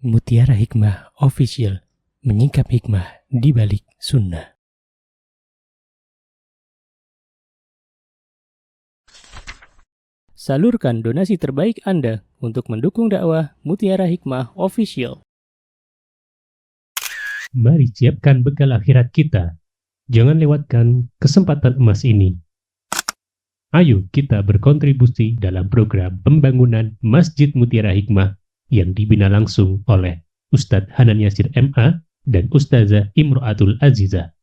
Mutiara Hikmah Official, menyingkap hikmah di balik sunnah. Salurkan donasi terbaik Anda untuk mendukung dakwah Mutiara Hikmah Official. Mari siapkan bekal akhirat kita. Jangan lewatkan kesempatan emas ini. Ayo kita berkontribusi dalam program pembangunan Masjid Mutiara Hikmah yang dibina langsung oleh Ustadz Hanan Yasir MA dan Ustazah Imro'atul Azizah.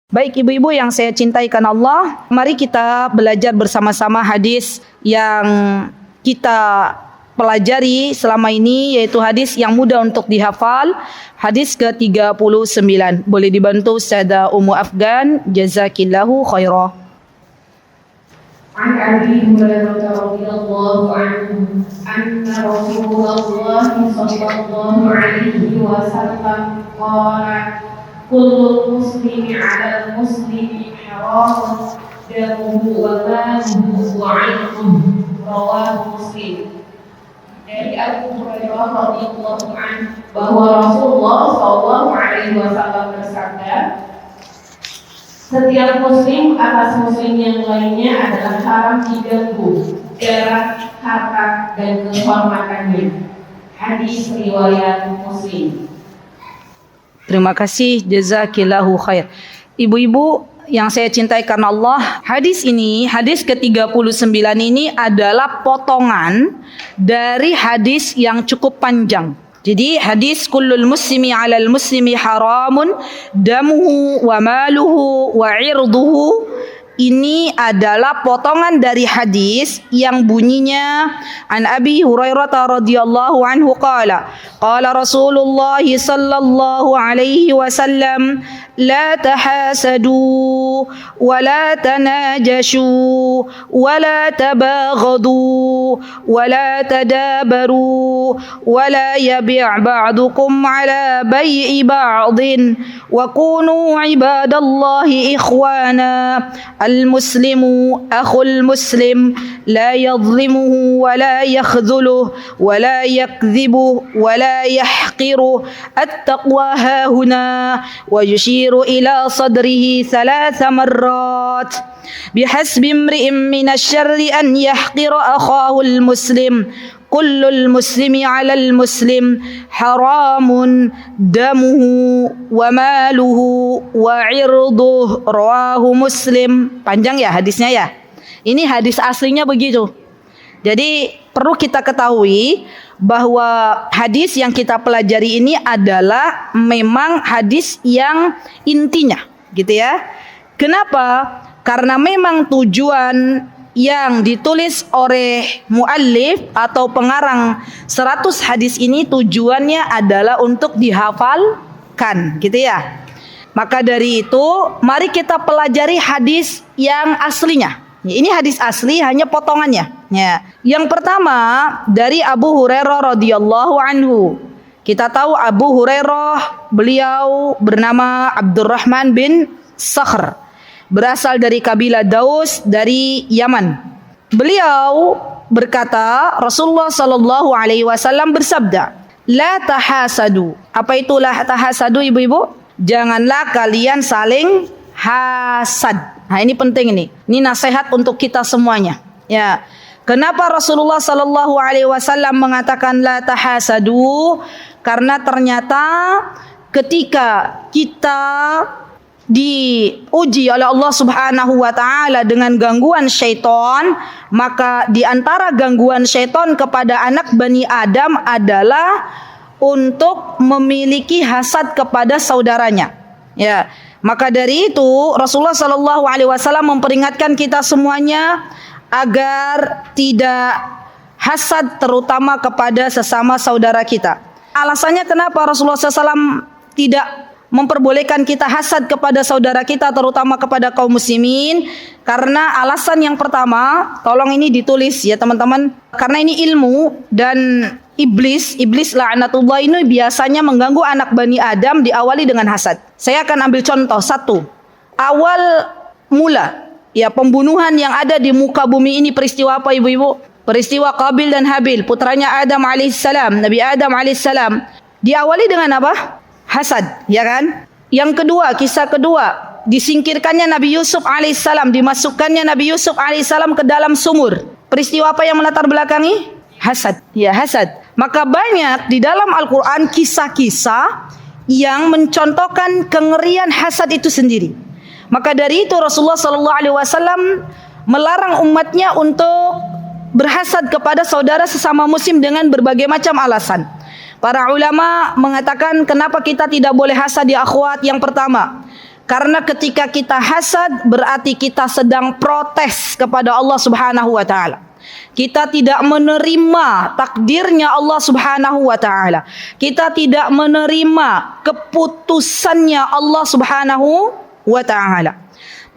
Baik ibu-ibu yang saya cintai karena Allah, mari kita belajar bersama-sama hadis yang kita pelajari selama ini, yaitu hadis yang mudah untuk dihafal, hadis ke-39. Boleh dibantu Ustazah Ummu Afgan, jazakillahu khairah. عن أبي هريرة رضي الله عنه أن رسول الله صلى الله عليه وسلم قال كل المسلم على المسلم حرام دمه وماله وعرضه رواه مسلم. Dari Abu Hurairah radhiyallahu anhu bahwa Rasulullah sallallahu alaihi wasallam bersabda, setiap muslim atas muslim yang lainnya adalah haram diganggu darah, harta, dan kehormatannya. Hadis riwayat Muslim. Terima kasih, jazakillahu khair. Ibu-ibu yang saya cintai karena Allah, hadis ini, hadis ke-39 ini adalah potongan dari hadis yang cukup panjang. Jadi hadis kullul muslimi 'alal muslimi haramun damuhu wa maluhu wa 'irduhu, ini adalah potongan dari hadis yang bunyinya an Abi Hurairah radhiyallahu anhu qala Rasulullah sallallahu alaihi wasallam la tahasadu wa la tanajashu wa la tabaghadu wa la tadabaru wa la yabi' ba'dukum ala bai'i ba'din wa kunu ibadallahi ikhwana. المسلم أخو المسلم لا يظلمه ولا يخذله ولا يكذبه ولا يحقره التقوى هاهنا ويشير إلى صدره 3 مرات بحسب امرئ من الشر أن يحقر أخاه المسلم كل المسلم على المسلم حرام دمه وماله وعرضه رواه مسلم. Panjang ya hadisnya ya. Ini hadis aslinya begitu. Jadi perlu kita ketahui bahwa hadis yang kita pelajari ini adalah memang hadis yang intinya, gitu ya. Kenapa? Karena memang tujuan yang ditulis oleh muallif atau pengarang 100 hadis ini tujuannya adalah untuk dihafalkan, gitu ya. Maka dari itu, mari kita pelajari hadis yang aslinya. Ini hadis asli, hanya potongannya. Ya. Yang pertama dari Abu Hurairah radhiyallahu anhu. Kita tahu Abu Hurairah, beliau bernama Abdurrahman bin Sakhr, berasal dari kabilah Daus dari Yaman. Beliau berkata, Rasulullah sallallahu alaihi wasallam bersabda, "La tahasadu." Apa itu la tahasadu, ibu-ibu? Janganlah kalian saling hasad. Nah, ini penting ini. Ini nasihat untuk kita semuanya. Ya. Kenapa Rasulullah sallallahu alaihi wasallam mengatakan la tahasadu? Karena ternyata ketika kita diuji oleh Allah Subhanahu wa taala dengan gangguan syaitan, maka di antara gangguan syaitan kepada anak Bani Adam adalah untuk memiliki hasad kepada saudaranya. Ya, maka dari itu Rasulullah sallallahu alaihi wasallam memperingatkan kita semuanya agar tidak hasad, terutama kepada sesama saudara kita. Alasannya kenapa Rasulullah SAW tidak memperbolehkan kita hasad kepada saudara kita, terutama kepada kaum muslimin? Karena alasan yang pertama, tolong ini ditulis ya teman-teman, karena ini ilmu, dan iblis laknatullah ini biasanya mengganggu anak Bani Adam diawali dengan hasad. Saya akan ambil contoh satu. Awal mula ya pembunuhan yang ada di muka bumi ini peristiwa apa ibu-ibu? Peristiwa Qabil dan Habil, putranya Adam alaihissalam, Nabi Adam alaihissalam. Diawali dengan apa? Hasad, ya kan? Yang kedua, kisah kedua, disingkirkannya Nabi Yusuf alaihissalam, dimasukkannya Nabi Yusuf alaihissalam ke dalam sumur. Peristiwa apa yang melatar belakangi? Hasad, ya hasad. Maka banyak di dalam Al-Quran kisah-kisah yang mencontohkan kengerian hasad itu sendiri. Maka dari itu Rasulullah SAW melarang umatnya untuk berhasad kepada saudara sesama muslim dengan berbagai macam alasan. Para ulama mengatakan kenapa kita tidak boleh hasad ya akhwat? Yang pertama, karena ketika kita hasad berarti kita sedang protes kepada Allah Subhanahu wa taala. Kita tidak menerima takdirnya Allah Subhanahu wa taala. Kita tidak menerima keputusannya Allah Subhanahu wa taala.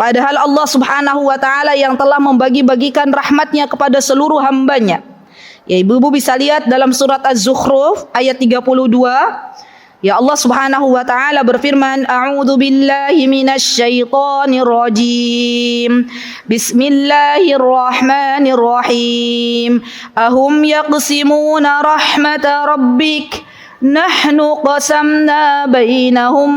Padahal Allah Subhanahu wa taala yang telah membagi-bagikan rahmatnya kepada seluruh hambanya. Ya, ibu-ibu bisa lihat dalam surat Az-Zukhruf ayat 32. Ya, Allah Subhanahu wa taala berfirman, A'udzu billahi minasy syaithanir rajim. Bismillahirrahmanirrahim. Ahum yaqsimuna rahmata rabbik. Nahnu qasamna bainahum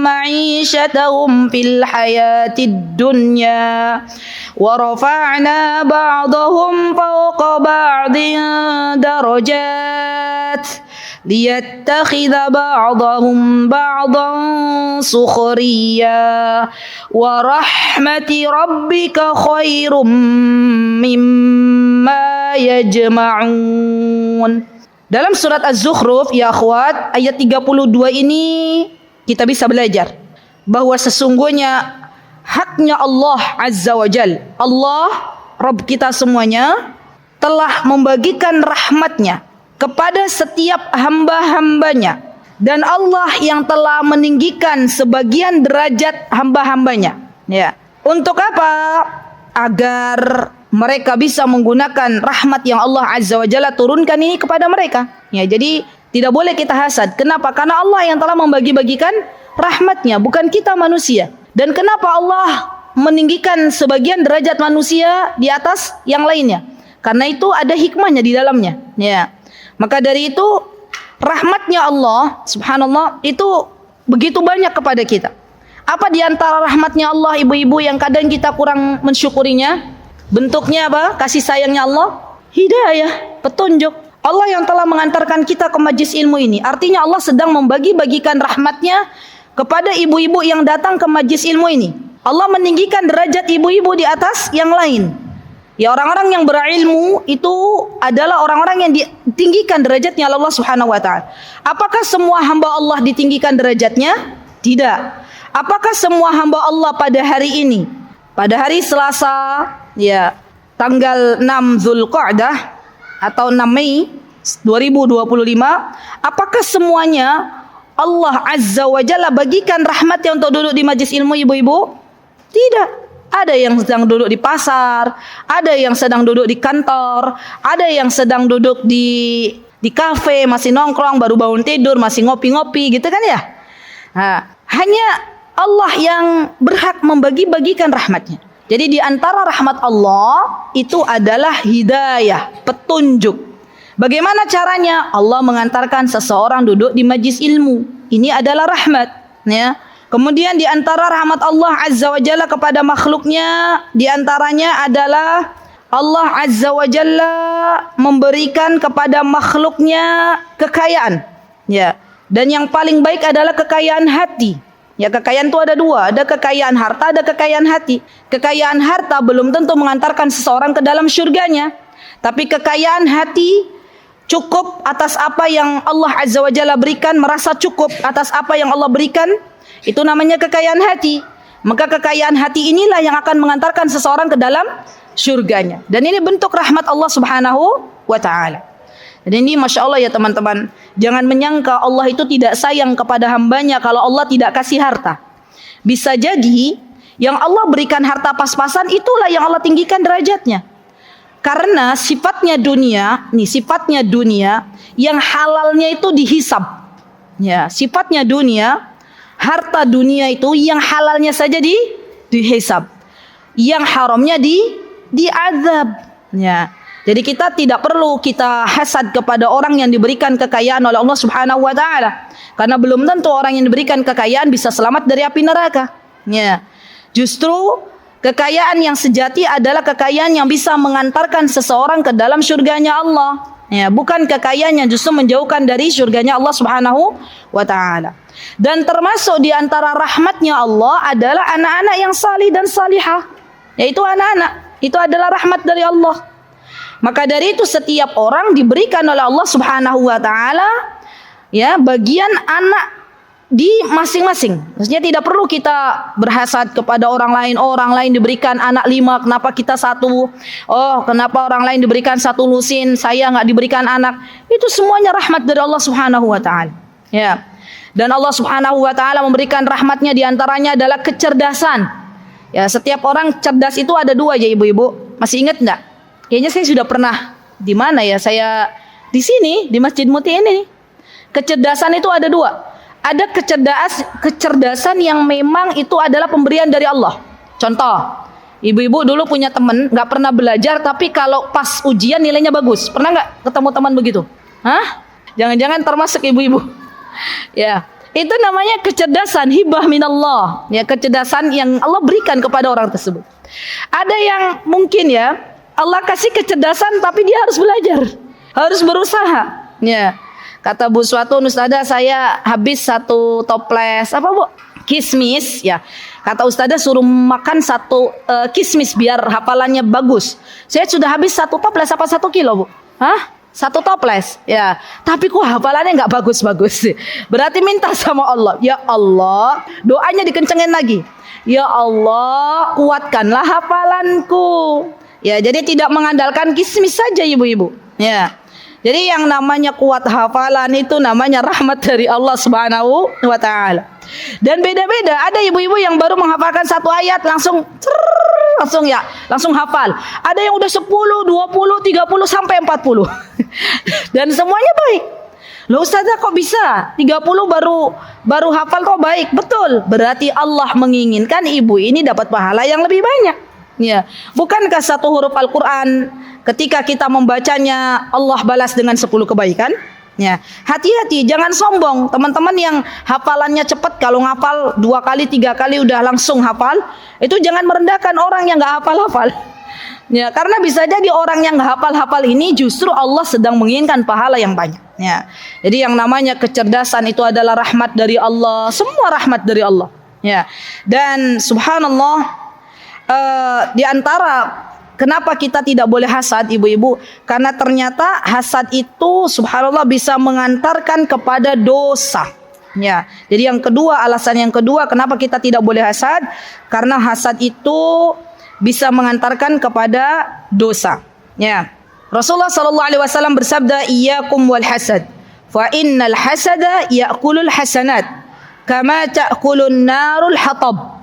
ma'ishatahum fil hayatid dunya wa rafa'na ba'dahum fawqa ba'din darajat liyattakhidha ba'dahum ba'dan sukhriya wa rahmati rabbika khairum mimma yajma'un. Dalam surat Az-Zukhruf ya akhwat ayat 32 ini kita bisa belajar bahwa sesungguhnya haknya Allah Azza wa Jal, Allah Rabb kita semuanya telah membagikan rahmatnya kepada setiap hamba-hambanya, dan Allah yang telah meninggikan sebagian derajat hamba-hambanya. Ya, untuk apa? Agar mereka bisa menggunakan rahmat yang Allah Azza wa Jalla turunkan ini kepada mereka. Ya, jadi tidak boleh kita hasad. Kenapa? Karena Allah yang telah membagi-bagikan rahmatnya, bukan kita manusia. Dan kenapa Allah meninggikan sebagian derajat manusia di atas yang lainnya? Karena itu ada hikmahnya di dalamnya. Ya. Maka dari itu rahmatnya Allah subhanallah itu begitu banyak kepada kita. Apa di antara rahmatnya Allah ibu-ibu yang kadang kita kurang mensyukurinya? Bentuknya apa? Kasih sayangnya Allah, hidayah, petunjuk. Allah yang telah mengantarkan kita ke majlis ilmu ini. Artinya Allah sedang membagi-bagikan rahmatnya kepada ibu-ibu yang datang ke majlis ilmu ini. Allah meninggikan derajat ibu-ibu di atas yang lain. Ya, orang-orang yang berilmu itu adalah orang-orang yang ditinggikan derajatnya oleh Allah Subhanahu wa taala. Apakah semua hamba Allah ditinggikan derajatnya? Tidak. Apakah semua hamba Allah pada hari ini, pada hari Selasa, ya, tanggal 6 Zulqa'dah atau 6 Mei 2025, apakah semuanya Allah Azza wa Jalla bagikan rahmatnya untuk duduk di majlis ilmu ibu-ibu? Tidak. Ada yang sedang duduk di pasar, ada yang sedang duduk di kantor, ada yang sedang duduk di kafe, masih nongkrong, baru bangun tidur, masih ngopi-ngopi gitu kan ya. Nah, hanya Allah yang berhak membagi-bagikan rahmatnya. Jadi di antara rahmat Allah itu adalah hidayah, petunjuk. Bagaimana caranya? Allah mengantarkan seseorang duduk di majlis ilmu. Ini adalah rahmat, ya. Kemudian di antara rahmat Allah Azza wa Jalla kepada makhluknya, di antaranya adalah Allah Azza wa Jalla memberikan kepada makhluknya kekayaan, ya. Dan yang paling baik adalah kekayaan hati. Ya, kekayaan itu ada dua, ada kekayaan harta, ada kekayaan hati. Kekayaan harta belum tentu mengantarkan seseorang ke dalam syurganya, tapi kekayaan hati cukup atas apa yang Allah Azza wa Jalla berikan, merasa cukup atas apa yang Allah berikan, itu namanya kekayaan hati. Maka kekayaan hati inilah yang akan mengantarkan seseorang ke dalam syurganya. Dan ini bentuk rahmat Allah Subhanahu wa taala. Dan ini Masya Allah ya teman-teman, jangan menyangka Allah itu tidak sayang kepada hambanya kalau Allah tidak kasih harta. Bisa jadi yang Allah berikan harta pas-pasan itulah yang Allah tinggikan derajatnya. Karena sifatnya dunia, nih sifatnya dunia yang halalnya itu dihisab. Ya, sifatnya dunia, harta dunia itu yang halalnya saja dihisab. yang haramnya diazab. Ya. Jadi kita tidak perlu kita hasad kepada orang yang diberikan kekayaan oleh Allah Subhanahu wa taala. Karena belum tentu orang yang diberikan kekayaan bisa selamat dari api neraka. Ya. Justru kekayaan yang sejati adalah kekayaan yang bisa mengantarkan seseorang ke dalam surganya Allah. Ya, bukan kekayaan yang justru menjauhkan dari surganya Allah Subhanahu wa taala. Dan termasuk di antara rahmatnya Allah adalah anak-anak yang salih dan salihah. Yaitu anak-anak. Itu adalah rahmat dari Allah. Maka dari itu setiap orang diberikan oleh Allah Subhanahu wa taala ya bagian anak di masing-masing. Maksudnya tidak perlu kita berhasad kepada orang lain. Oh, orang lain diberikan anak 5, kenapa kita 1? Oh, kenapa orang lain diberikan 1 lusin, saya nggak diberikan anak? Itu semuanya rahmat dari Allah Subhanahu wa taala. Ya. Dan Allah Subhanahu wa taala memberikan rahmatnya, di antaranya adalah kecerdasan. Ya, setiap orang cerdas itu ada 2 ya ibu-ibu. Masih ingat enggak? Kayaknya saya sudah pernah di mana ya? Saya di sini di Masjid Muti ini. Kecerdasan itu ada 2. Ada kecerdasan yang memang itu adalah pemberian dari Allah. Contoh, ibu-ibu dulu punya teman nggak pernah belajar, tapi kalau pas ujian nilainya bagus. Pernah nggak ketemu teman begitu? Hah? Jangan-jangan termasuk ibu-ibu? Ya, itu namanya kecerdasan, hibah minallah. Ya, kecerdasan yang Allah berikan kepada orang tersebut. Ada yang mungkin ya Allah kasih kecerdasan tapi dia harus belajar, harus berusaha. Ya. Kata Bu Suatu, Ustazah saya habis 1 toples apa Bu? Kismis ya. Kata Ustazah suruh makan 1 kismis biar hafalannya bagus. Saya sudah habis 1 toples apa 1 kilo Bu? Hah? 1 toples ya. Tapi kok hafalannya nggak bagus-bagus. Berarti minta sama Allah, ya Allah, doanya dikencengin lagi. Ya Allah, kuatkanlah hafalanku. Ya, jadi tidak mengandalkan kismis saja ibu-ibu. Ya. Jadi yang namanya kuat hafalan itu namanya rahmat dari Allah Subhanahu wa taala. Dan beda-beda. Ada ibu-ibu yang baru menghafalkan 1 ayat langsung hafal. Ada yang udah 10, 20, 30 sampai 40. Dan semuanya baik. Loh Ustazah kok bisa? 30 baru hafal kok baik? Betul. Berarti Allah menginginkan ibu ini dapat pahala yang lebih banyak. Ya, bukankah 1 huruf Al-Quran ketika kita membacanya Allah balas dengan 10 kebaikan? Ya, hati-hati, jangan sombong. Teman-teman yang hafalannya cepat, kalau ngafal 2 kali, 3 kali udah langsung hafal, itu jangan merendahkan orang yang nggak hafal-hafal. Ya, karena bisa jadi orang yang nggak hafal-hafal ini justru Allah sedang menginginkan pahala yang banyak. Ya, jadi yang namanya kecerdasan itu adalah rahmat dari Allah, semua rahmat dari Allah. Ya, dan subhanallah. Di antara kenapa kita tidak boleh hasad ibu-ibu, karena ternyata hasad itu subhanallah bisa mengantarkan kepada dosa. Ya, jadi alasan yang kedua kenapa kita tidak boleh hasad, karena hasad itu bisa mengantarkan kepada dosa. Ya, Rasulullah SAW bersabda, iyyakum wal hasad, fa innal hasada ya'kulul hasanat, kama ta'kulun narul hatab.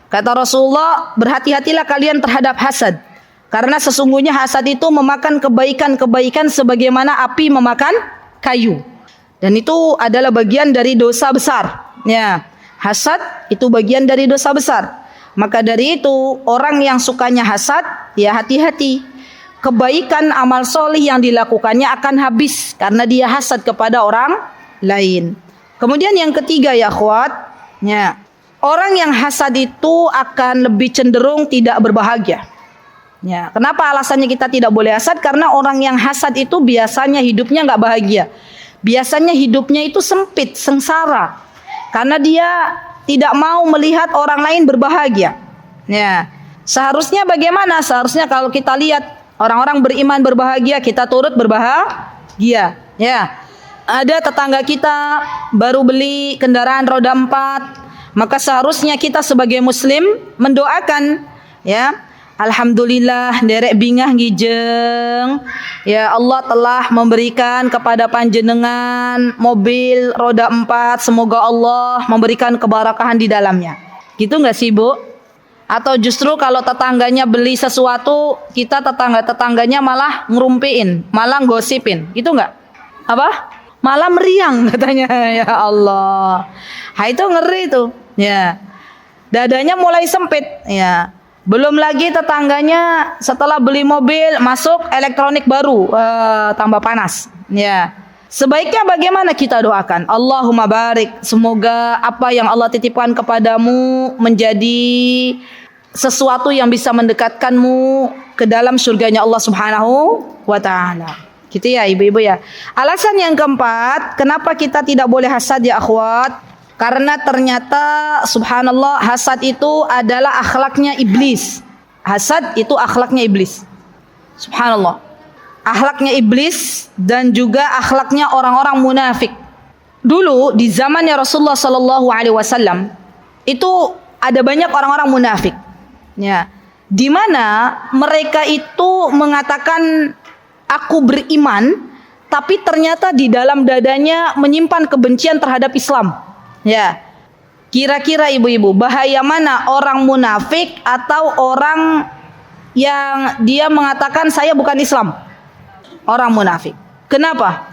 Kata Rasulullah, berhati-hatilah kalian terhadap hasad. Karena sesungguhnya hasad itu memakan kebaikan-kebaikan sebagaimana api memakan kayu. Dan itu adalah bagian dari dosa besar. Ya, hasad itu bagian dari dosa besar. Maka dari itu, orang yang sukanya hasad, ya hati-hati. Kebaikan amal solih yang dilakukannya akan habis karena dia hasad kepada orang lain. Kemudian yang ketiga ya akhwat, ya. Orang yang hasad itu akan lebih cenderung tidak berbahagia. Ya, kenapa alasannya kita tidak boleh hasad? Karena orang yang hasad itu biasanya hidupnya nggak bahagia. Biasanya hidupnya itu sempit, sengsara. Karena dia tidak mau melihat orang lain berbahagia. Ya, seharusnya bagaimana? Seharusnya kalau kita lihat orang-orang beriman berbahagia, kita turut berbahagia. Ya, ada tetangga kita baru beli kendaraan roda 4. Maka seharusnya kita sebagai muslim mendoakan, ya, alhamdulillah derek bingah gijeng, ya Allah telah memberikan kepada panjenengan mobil roda 4, semoga Allah memberikan keberkahan di dalamnya. Gitu nggak sih Bu? Atau justru kalau tetangganya beli sesuatu, kita tetangganya malah ngerumpiin, malah gosipin, gitu nggak? Apa? Malah meriang katanya. Ya Allah. Ha, itu ngeri tuh. Ya. Dadanya mulai sempit, ya. Belum lagi tetangganya setelah beli mobil masuk elektronik baru, tambah panas. Ya. Sebaiknya bagaimana kita doakan? Allahumma barik, semoga apa yang Allah titipkan kepadamu menjadi sesuatu yang bisa mendekatkanmu ke dalam surganya Allah Subhanahu wa taala. Gitu ya ibu-ibu ya. Alasan yang keempat, kenapa kita tidak boleh hasad ya akhwat? Karena ternyata subhanallah hasad itu adalah akhlaknya iblis. Hasad itu akhlaknya iblis. Subhanallah. Akhlaknya iblis dan juga akhlaknya orang-orang munafik. Dulu di zamannya Rasulullah sallallahu alaihi wasallam itu ada banyak orang-orang munafik. Ya. Di mana mereka itu mengatakan aku beriman, tapi ternyata di dalam dadanya menyimpan kebencian terhadap Islam. Ya, kira-kira ibu-ibu bahaya mana orang munafik atau orang yang dia mengatakan saya bukan Islam? Orang munafik. Kenapa?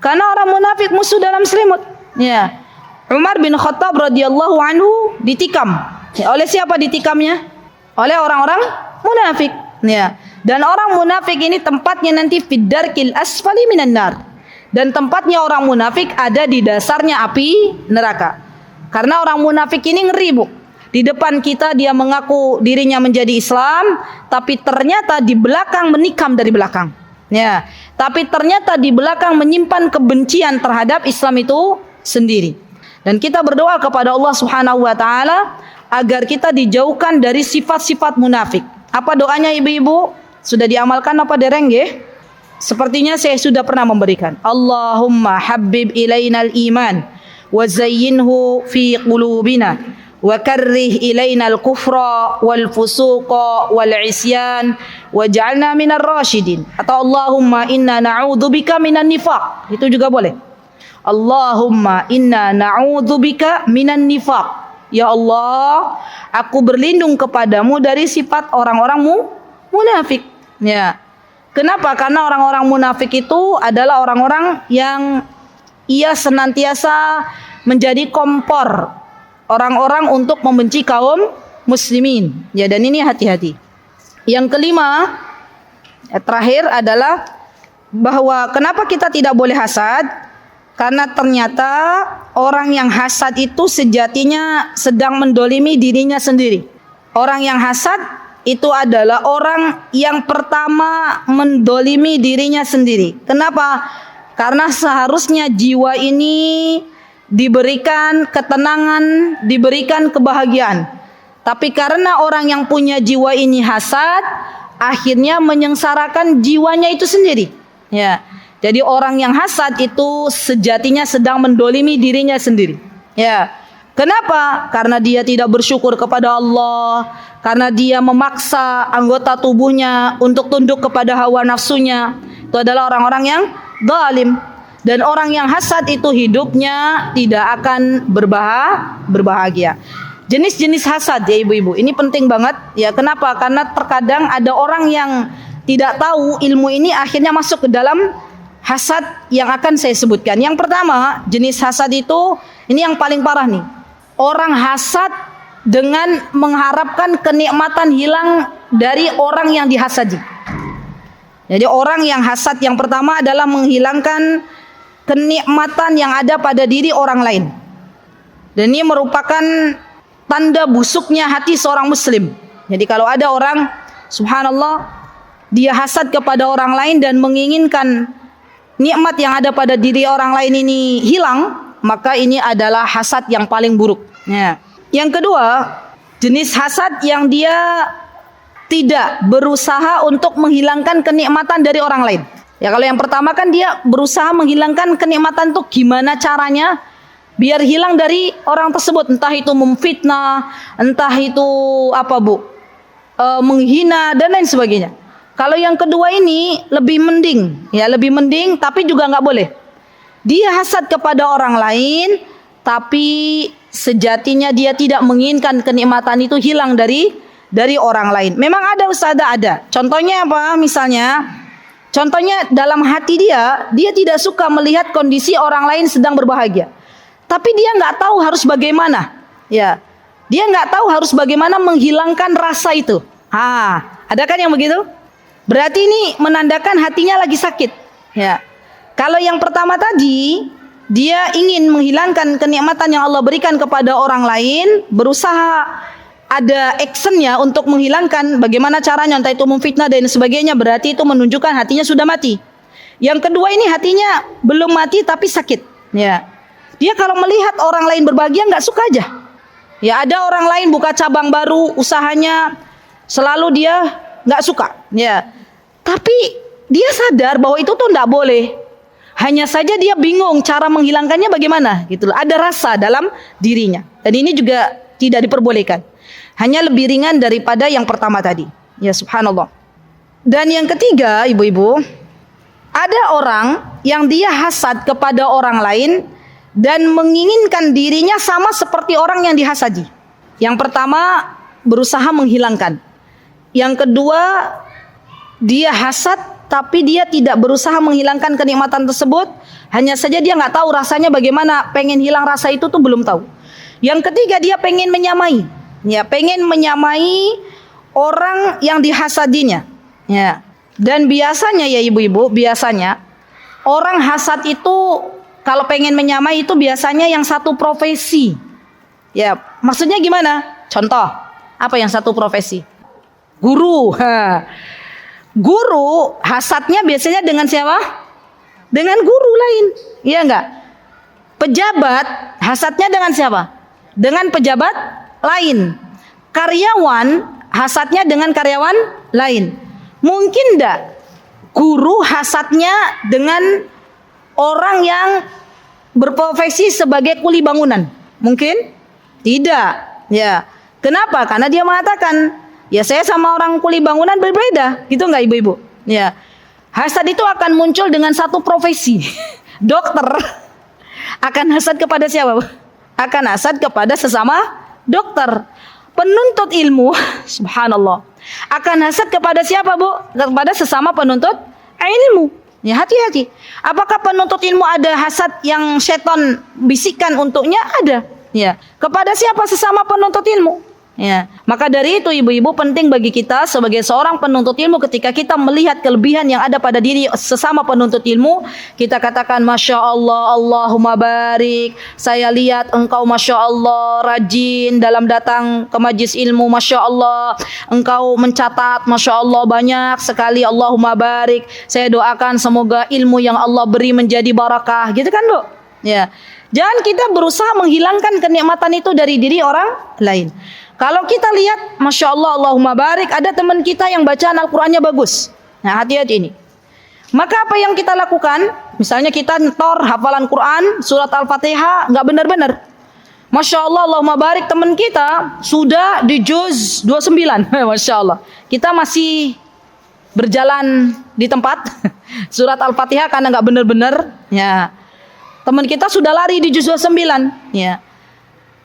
Karena orang munafik musuh dalam selimut. Ya, Umar bin Khattab radhiyallahu anhu ditikam. Ya, oleh siapa ditikamnya? Oleh orang-orang munafik. Ya, dan orang munafik ini tempatnya nanti fiddarkil asfali minan nar. Dan tempatnya orang munafik ada di dasarnya api neraka. Karena orang munafik ini ngeri, Bu. Di depan kita dia mengaku dirinya menjadi Islam, tapi ternyata di belakang menikam dari belakang. Ya, tapi ternyata di belakang menyimpan kebencian terhadap Islam itu sendiri. Dan kita berdoa kepada Allah Subhanahu wa taala agar kita dijauhkan dari sifat-sifat munafik. Apa doanya ibu-ibu? Sudah diamalkan apa dereng nggih? Sepertinya saya sudah pernah memberikan. Allahumma habbib ilainal iman wa zayyinhu fi qulubina wa karrih ilainal kufra wal fusuqa wal isyan waj'alna minar rasyidin. Atau Allahumma inna na'udzubika minan nifaq. Itu juga boleh. Allahumma inna na'udzubika minan nifaq. Ya Allah, aku berlindung kepadamu dari sifat orang-orang munafik. Ya. Kenapa? Karena orang-orang munafik itu adalah orang-orang yang ia senantiasa menjadi kompor orang-orang untuk membenci kaum muslimin. Ya, dan ini hati-hati. Yang kelima, terakhir adalah bahwa kenapa kita tidak boleh hasad? Karena ternyata orang yang hasad itu sejatinya sedang mendolimi dirinya sendiri. Orang yang hasad itu adalah orang yang pertama mendolimi dirinya sendiri. Kenapa? Karena seharusnya jiwa ini diberikan ketenangan, diberikan kebahagiaan. Tapi karena orang yang punya jiwa ini hasad, akhirnya menyengsarakan jiwanya itu sendiri. Ya. Jadi orang yang hasad itu sejatinya sedang mendolimi dirinya sendiri. Ya. Kenapa? Karena dia tidak bersyukur kepada Allah, karena dia memaksa anggota tubuhnya untuk tunduk kepada hawa nafsunya. Itu adalah orang-orang yang zalim. Dan orang yang hasad itu hidupnya tidak akan berbahagia. Jenis-jenis hasad ya ibu-ibu, ini penting banget ya. Kenapa? Karena terkadang ada orang yang tidak tahu ilmu ini akhirnya masuk ke dalam hasad yang akan saya sebutkan. Yang pertama, jenis hasad itu ini yang paling parah nih. Orang hasad dengan mengharapkan kenikmatan hilang dari orang yang dihasadi. Jadi orang yang hasad yang pertama adalah menghilangkan kenikmatan yang ada pada diri orang lain. Dan ini merupakan tanda busuknya hati seorang muslim. Jadi kalau ada orang, subhanallah, dia hasad kepada orang lain dan menginginkan nikmat yang ada pada diri orang lain ini hilang, maka ini adalah hasad yang paling buruk. Ya. Yang kedua, jenis hasad yang dia tidak berusaha untuk menghilangkan kenikmatan dari orang lain. Ya, kalau yang pertama kan dia berusaha menghilangkan kenikmatan tuh gimana caranya biar hilang dari orang tersebut, entah itu memfitnah, entah itu apa menghina dan lain sebagainya. Kalau yang kedua ini lebih mending, ya lebih mending, tapi juga nggak boleh. Dia hasad kepada orang lain, tapi sejatinya dia tidak menginginkan kenikmatan itu hilang dari orang lain. Memang ada ustazah, ada. Contohnya apa? Misalnya, contohnya dalam hati dia tidak suka melihat kondisi orang lain sedang berbahagia. Tapi dia nggak tahu harus bagaimana. Ya, Dia nggak tahu harus bagaimana menghilangkan rasa itu. Ada kan yang begitu? Berarti ini menandakan hatinya lagi sakit. Ya. Kalau yang pertama tadi, dia ingin menghilangkan kenikmatan yang Allah berikan kepada orang lain, berusaha ada actionnya untuk menghilangkan bagaimana caranya, entah itu memfitnah dan sebagainya, berarti itu menunjukkan hatinya sudah mati. Yang kedua ini hatinya belum mati tapi sakit. Ya. Dia kalau melihat orang lain berbahagia nggak suka aja. Ya, ada orang lain buka cabang baru, usahanya selalu dia nggak suka. Ya. Tapi dia sadar bahwa itu tuh nggak boleh. Hanya saja dia bingung cara menghilangkannya bagaimana, gitu loh. Ada rasa dalam dirinya. Dan ini juga tidak diperbolehkan. Hanya lebih ringan daripada yang pertama tadi. Ya, subhanallah. Dan yang ketiga, ibu-ibu, ada orang yang dia hasad kepada orang lain dan menginginkan dirinya sama seperti orang yang dihasadi. Yang pertama, berusaha menghilangkan. Yang kedua, dia hasad tapi dia tidak berusaha menghilangkan kenikmatan tersebut. Hanya saja dia nggak tahu rasanya bagaimana, pengen hilang rasa itu tuh belum tahu. Yang ketiga, dia pengen menyamai. Ya, pengen menyamai orang yang dihasadinya. Ya. Dan biasanya ya ibu-ibu, biasanya orang hasad itu kalau pengen menyamai itu biasanya yang satu profesi. Ya, maksudnya gimana? Contoh, apa yang satu profesi? Guru. Guru hasadnya biasanya dengan siapa? Dengan guru lain, iya enggak? Pejabat hasadnya dengan siapa? Dengan pejabat lain. Karyawan hasadnya dengan karyawan lain. Mungkin enggak guru hasadnya dengan orang yang berprofesi sebagai kuli bangunan? Mungkin tidak. Ya. Kenapa? Karena dia mengatakan, ya saya sama orang kuli bangunan berbeda, gitu nggak ibu-ibu? Ya, hasad itu akan muncul dengan satu profesi. Dokter akan hasad kepada siapa? Akan hasad kepada sesama dokter. Penuntut ilmu, subhanallah, akan hasad kepada siapa, Bu? Kepada sesama penuntut ilmu. Ya, hati-hati. Apakah penuntut ilmu ada hasad yang setan bisikkan untuknya? Ada. Ya, kepada siapa? Sesama penuntut ilmu. Ya, maka dari itu ibu-ibu penting bagi kita sebagai seorang penuntut ilmu ketika kita melihat kelebihan yang ada pada diri sesama penuntut ilmu, kita katakan Masya Allah, Allahumma barik, saya lihat engkau Masya Allah rajin dalam datang ke majlis ilmu, Masya Allah engkau mencatat, Masya Allah banyak sekali, Allahumma barik, saya doakan semoga ilmu yang Allah beri menjadi barakah, gitu kan Bu? Ya, jangan kita berusaha menghilangkan kenikmatan itu dari diri orang lain. Kalau kita lihat, Masya Allah, Allahumma barik, ada teman kita yang bacaan Al-Qurannya bagus. Nah, hati-hati ini. Maka apa yang kita lakukan? Misalnya kita nyetor hafalan Quran, surat Al-Fatihah, nggak benar-benar. Masya Allah, Allahumma barik, teman kita sudah di juz 29. Masya Allah. Kita masih berjalan di tempat surat Al-Fatihah karena nggak benar-benar. Ya. Teman kita sudah lari di juz 29. Ya.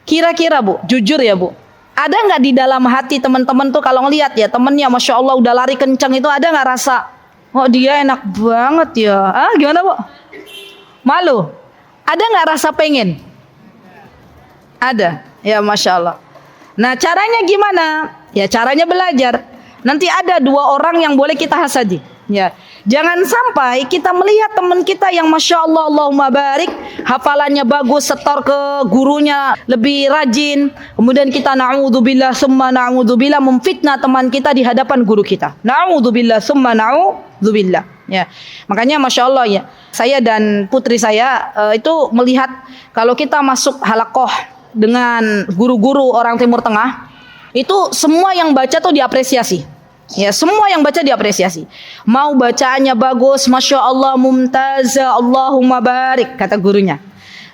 Kira-kira Bu, jujur ya Bu, ada nggak di dalam hati teman-teman tuh kalau ngelihat ya temennya Masya Allah udah lari kencang itu, ada nggak rasa, oh dia enak banget ya? Gimana Bu? Malu? Ada nggak rasa pengen? Ada, ya Masya Allah. Nah caranya gimana? Ya caranya belajar. Nanti ada dua orang yang boleh kita hasadi. Ya, jangan sampai kita melihat teman kita yang Masya Allah, Allahumma barik, hafalannya bagus, setor ke gurunya lebih rajin, kemudian kita na'udzubillah summa na'udzubillah memfitnah teman kita di hadapan guru kita. Na'udzubillah summa na'udzubillah. Ya, makanya Masya Allah ya, saya dan putri saya itu melihat kalau kita masuk halakoh dengan guru-guru orang Timur Tengah, itu semua yang baca tuh diapresiasi. Ya, semua yang baca diapresiasi. Mau bacaannya bagus, Masya Allah, mumtazah, Allahumma barik, kata gurunya.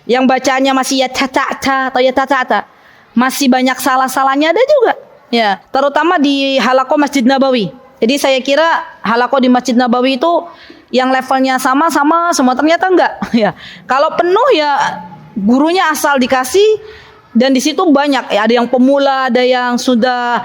Yang bacaannya masih ya ta-ta-ta atau ya ta-ta-ta, masih banyak salah-salahnya ada juga. Ya, terutama di halakoh Masjid Nabawi. Jadi saya kira halakoh di Masjid Nabawi itu yang levelnya sama-sama semua, ternyata enggak. Ya, kalau penuh ya gurunya asal dikasih. Dan di situ banyak, ya, ada yang pemula, ada yang sudah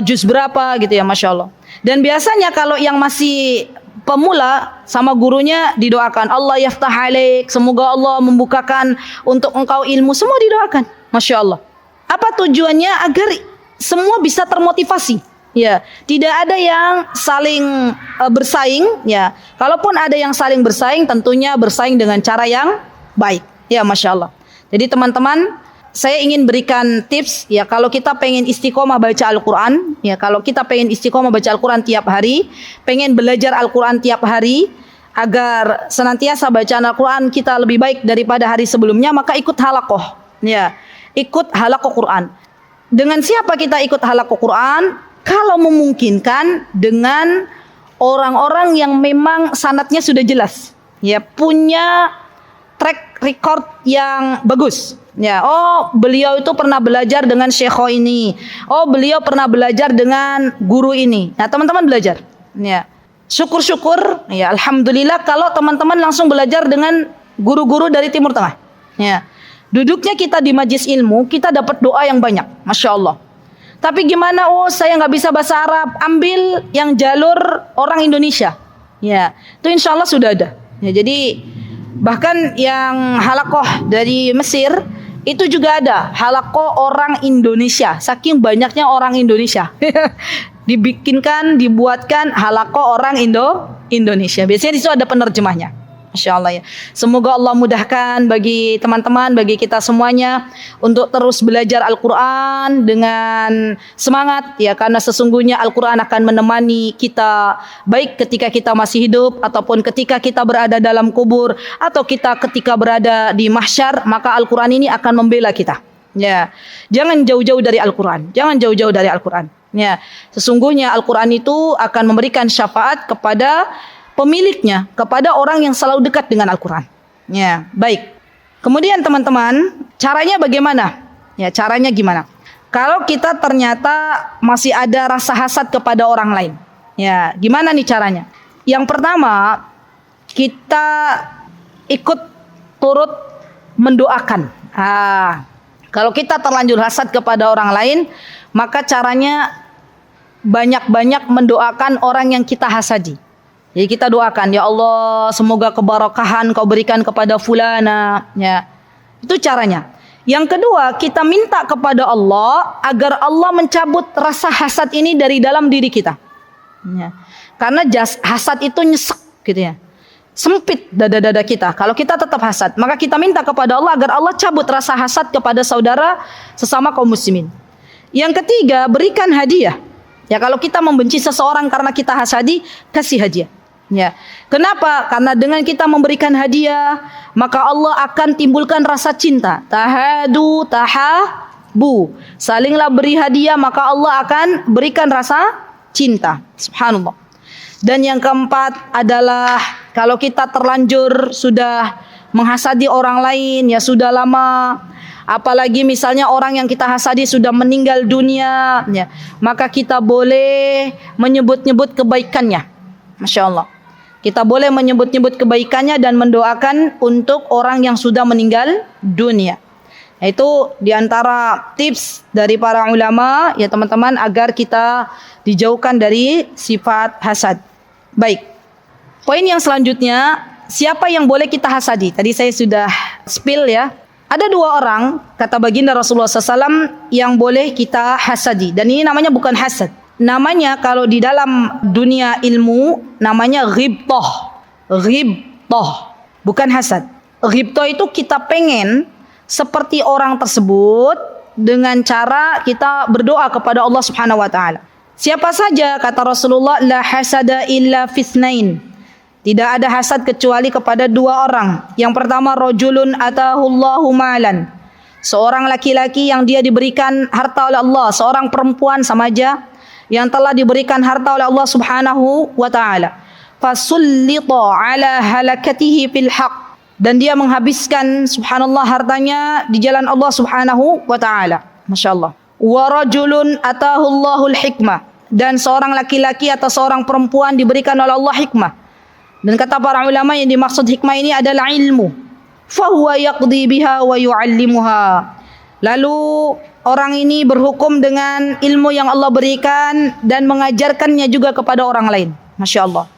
juz berapa gitu ya, Masya Allah. Dan biasanya kalau yang masih pemula sama gurunya didoakan, Allah yaftah alaik, semoga Allah membukakan untuk engkau ilmu, semua didoakan, Masya Allah. Apa tujuannya? Agar semua bisa termotivasi. Ya, tidak ada yang saling bersaing. Ya, kalaupun ada yang saling bersaing, tentunya bersaing dengan cara yang baik. Ya, masya Allah. Jadi teman-teman, saya ingin berikan tips. Ya, kalau kita pengen istiqomah baca Al-Quran, ya, kalau kita pengen istiqomah baca Al-Quran tiap hari, pengen belajar Al-Quran tiap hari, agar senantiasa bacaan Al-Quran kita lebih baik daripada hari sebelumnya, maka ikut halakoh. Ya, ikut halakoh Quran. Dengan siapa kita ikut halakoh Quran? Kalau memungkinkan dengan orang-orang yang memang sanadnya sudah jelas, ya, punya track record yang bagus. Ya, oh beliau itu pernah belajar dengan syekho ini. Oh beliau pernah belajar dengan guru ini. Nah teman-teman belajar. Ya, syukur-syukur. Ya, alhamdulillah kalau teman-teman langsung belajar dengan guru-guru dari Timur Tengah. Ya, duduknya kita di majlis ilmu, kita dapat doa yang banyak, masya Allah. Tapi gimana? Oh saya nggak bisa bahasa Arab. Ambil yang jalur orang Indonesia. Ya, itu insya Allah sudah ada. Ya, jadi bahkan yang halakoh dari Mesir itu juga ada halakoh orang Indonesia. Saking banyaknya orang Indonesia, dibuatkan halakoh orang Indonesia. Biasanya di situ ada penerjemahnya. Masya Allah ya. Semoga Allah mudahkan bagi teman-teman, bagi kita semuanya untuk terus belajar Al-Quran dengan semangat ya, karena sesungguhnya Al-Quran akan menemani kita baik ketika kita masih hidup ataupun ketika kita berada dalam kubur atau kita ketika berada di mahsyar, maka Al-Quran ini akan membela kita. Ya, jangan jauh-jauh dari Al-Quran, jangan jauh-jauh dari Al-Quran. Ya, sesungguhnya Al-Quran itu akan memberikan syafaat kepada pemiliknya, kepada orang yang selalu dekat dengan Al-Quran. Ya, baik. Kemudian teman-teman, caranya bagaimana? Ya, caranya gimana? Kalau kita ternyata masih ada rasa hasad kepada orang lain. Ya, gimana nih caranya? Yang pertama, kita ikut turut mendoakan. Kalau kita terlanjur hasad kepada orang lain, maka caranya banyak-banyak mendoakan orang yang kita hasadi. Jadi kita doakan, ya Allah, semoga keberkahan kau berikan kepada fulana. Ya, itu caranya. Yang kedua, kita minta kepada Allah agar Allah mencabut rasa hasad ini dari dalam diri kita. Ya. Karena hasad itu nyesek, gitu ya, sempit dada-dada kita. Kalau kita tetap hasad, maka kita minta kepada Allah agar Allah cabut rasa hasad kepada saudara sesama kaum muslimin. Yang ketiga, berikan hadiah. Ya, kalau kita membenci seseorang karena kita hasadi, kasih hadiah. Ya. Kenapa? Karena dengan kita memberikan hadiah, maka Allah akan timbulkan rasa cinta. Tahadu tahabu. Salinglah beri hadiah, maka Allah akan berikan rasa cinta. Subhanallah. Dan yang keempat adalah kalau kita terlanjur sudah menghasadi orang lain, ya sudah lama, apalagi misalnya orang yang kita hasadi sudah meninggal dunia, ya, maka kita boleh menyebut-nyebut kebaikannya. Masya Allah. Kita boleh menyebut-nyebut kebaikannya dan mendoakan untuk orang yang sudah meninggal dunia. Itu diantara tips dari para ulama ya teman-teman, agar kita dijauhkan dari sifat hasad. Baik. Poin yang selanjutnya, siapa yang boleh kita hasadi? Tadi saya sudah spill ya. Ada dua orang, kata baginda Rasulullah SAW, yang boleh kita hasadi. Dan ini namanya bukan hasad. Namanya kalau di dalam dunia ilmu namanya ghibtah. Ghibtah, bukan hasad. Ghibtah itu kita pengen seperti orang tersebut dengan cara kita berdoa kepada Allah Subhanahu wa taala. Siapa saja, kata Rasulullah, la hasada illa fitsnain. Tidak ada hasad kecuali kepada dua orang. Yang pertama, rajulun atahullahu malan. Seorang laki-laki yang dia diberikan harta oleh Allah, seorang perempuan sama aja yang telah diberikan harta oleh Allah Subhanahu wa taala. Fasullita ala halakatihi fil haq, dan dia menghabiskan subhanallah hartanya di jalan Allah Subhanahu wa taala. Masyaallah. Wa rajulun atahu Allahul hikmah, dan seorang laki-laki atau seorang perempuan diberikan oleh Allah hikmah. Dan kata para ulama yang dimaksud hikmah ini adalah ilmu. Fa huwa yaqdi biha wa yu'allimuha. Lalu orang ini berhukum dengan ilmu yang Allah berikan dan mengajarkannya juga kepada orang lain. Masya Allah.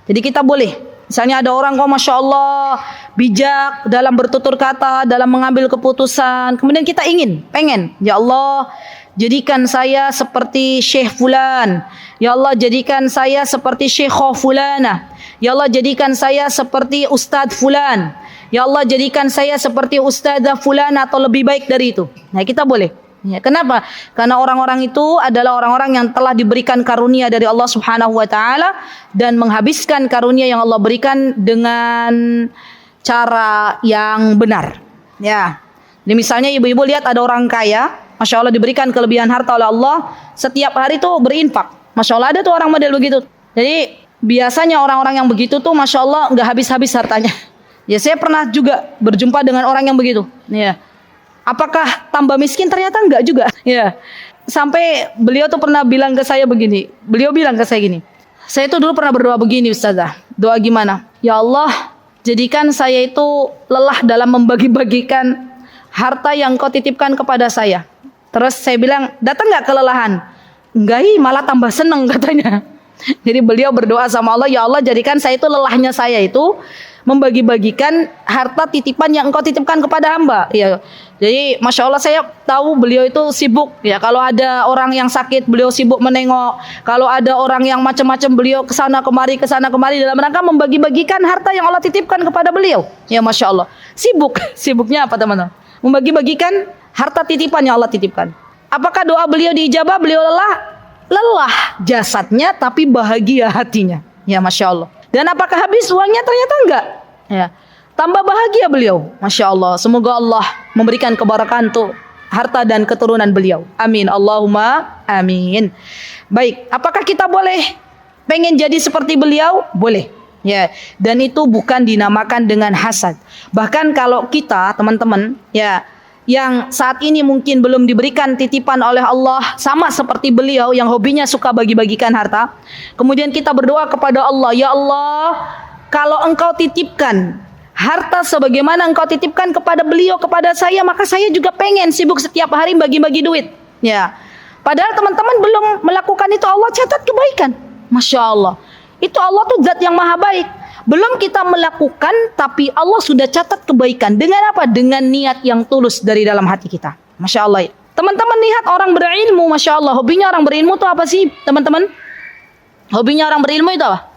Jadi kita boleh, misalnya ada orang kok Masya Allah bijak dalam bertutur kata, dalam mengambil keputusan. Kemudian kita pengen, ya Allah, jadikan saya seperti Syekh Fulan. Ya Allah, jadikan saya seperti Syekhah Fulana. Ya Allah, jadikan saya seperti Ustadz Fulan. Ya Allah, jadikan saya seperti Ustadzah Fulan atau lebih baik dari itu. Nah, kita boleh. Ya, kenapa? Karena orang-orang itu adalah orang-orang yang telah diberikan karunia dari Allah Subhanahu wa taala dan menghabiskan karunia yang Allah berikan dengan cara yang benar. Ya. Jadi misalnya ibu-ibu lihat ada orang kaya, Masya Allah diberikan kelebihan harta oleh Allah, setiap hari tuh berinfak. Masya Allah ada tuh orang model begitu. Jadi biasanya orang-orang yang begitu tuh Masya Allah nggak habis-habis hartanya. Ya, saya pernah juga berjumpa dengan orang yang begitu. Ya. Apakah tambah miskin? Ternyata enggak juga. Ya. Sampai beliau tuh pernah bilang ke saya begini. Beliau bilang ke saya gini. Saya tuh dulu pernah berdoa begini, Ustazah. Doa gimana? Ya Allah, jadikan saya itu lelah dalam membagi-bagikan harta yang Kau titipkan kepada saya. Terus saya bilang, datang enggak kelelahan? Enggak, malah tambah seneng katanya. Jadi beliau berdoa sama Allah, ya Allah jadikan saya itu lelahnya saya itu membagi-bagikan harta titipan yang Engkau titipkan kepada hamba. Ya. Jadi Masya Allah saya tahu beliau itu sibuk. Ya, kalau ada orang yang sakit beliau sibuk menengok. Kalau ada orang yang macam-macam beliau kesana kemari dalam rangka membagi-bagikan harta yang Allah titipkan kepada beliau. Ya Masya Allah. Sibuk. Sibuknya apa teman-teman? Membagi-bagikan harta titipan yang Allah titipkan. Apakah doa beliau diijabah? Beliau lelah jasadnya tapi bahagia hatinya. Ya Masya Allah. Dan apakah habis uangnya? Ternyata enggak. Ya. Tambah bahagia beliau. Masya Allah. Semoga Allah memberikan keberkahan untuk harta dan keturunan beliau. Amin. Allahumma amin. Baik. Apakah kita boleh pengen jadi seperti beliau? Boleh. Ya. Dan itu bukan dinamakan dengan hasad. Bahkan kalau kita teman-teman ya yang saat ini mungkin belum diberikan titipan oleh Allah sama seperti beliau yang hobinya suka bagi-bagikan harta, kemudian kita berdoa kepada Allah, ya Allah, kalau Engkau titipkan harta sebagaimana Engkau titipkan kepada beliau kepada saya, maka saya juga pengen sibuk setiap hari bagi-bagi duit. Ya, padahal teman-teman belum melakukan itu, Allah catat kebaikan. Masya Allah, itu Allah tuh zat yang maha baik. Belum kita melakukan, tapi Allah sudah catat kebaikan. Dengan apa? Dengan niat yang tulus dari dalam hati kita. Masya Allah. Teman-teman lihat orang berilmu, Masya Allah. Hobinya orang berilmu itu apa sih teman-teman? Hobinya orang berilmu itu apa?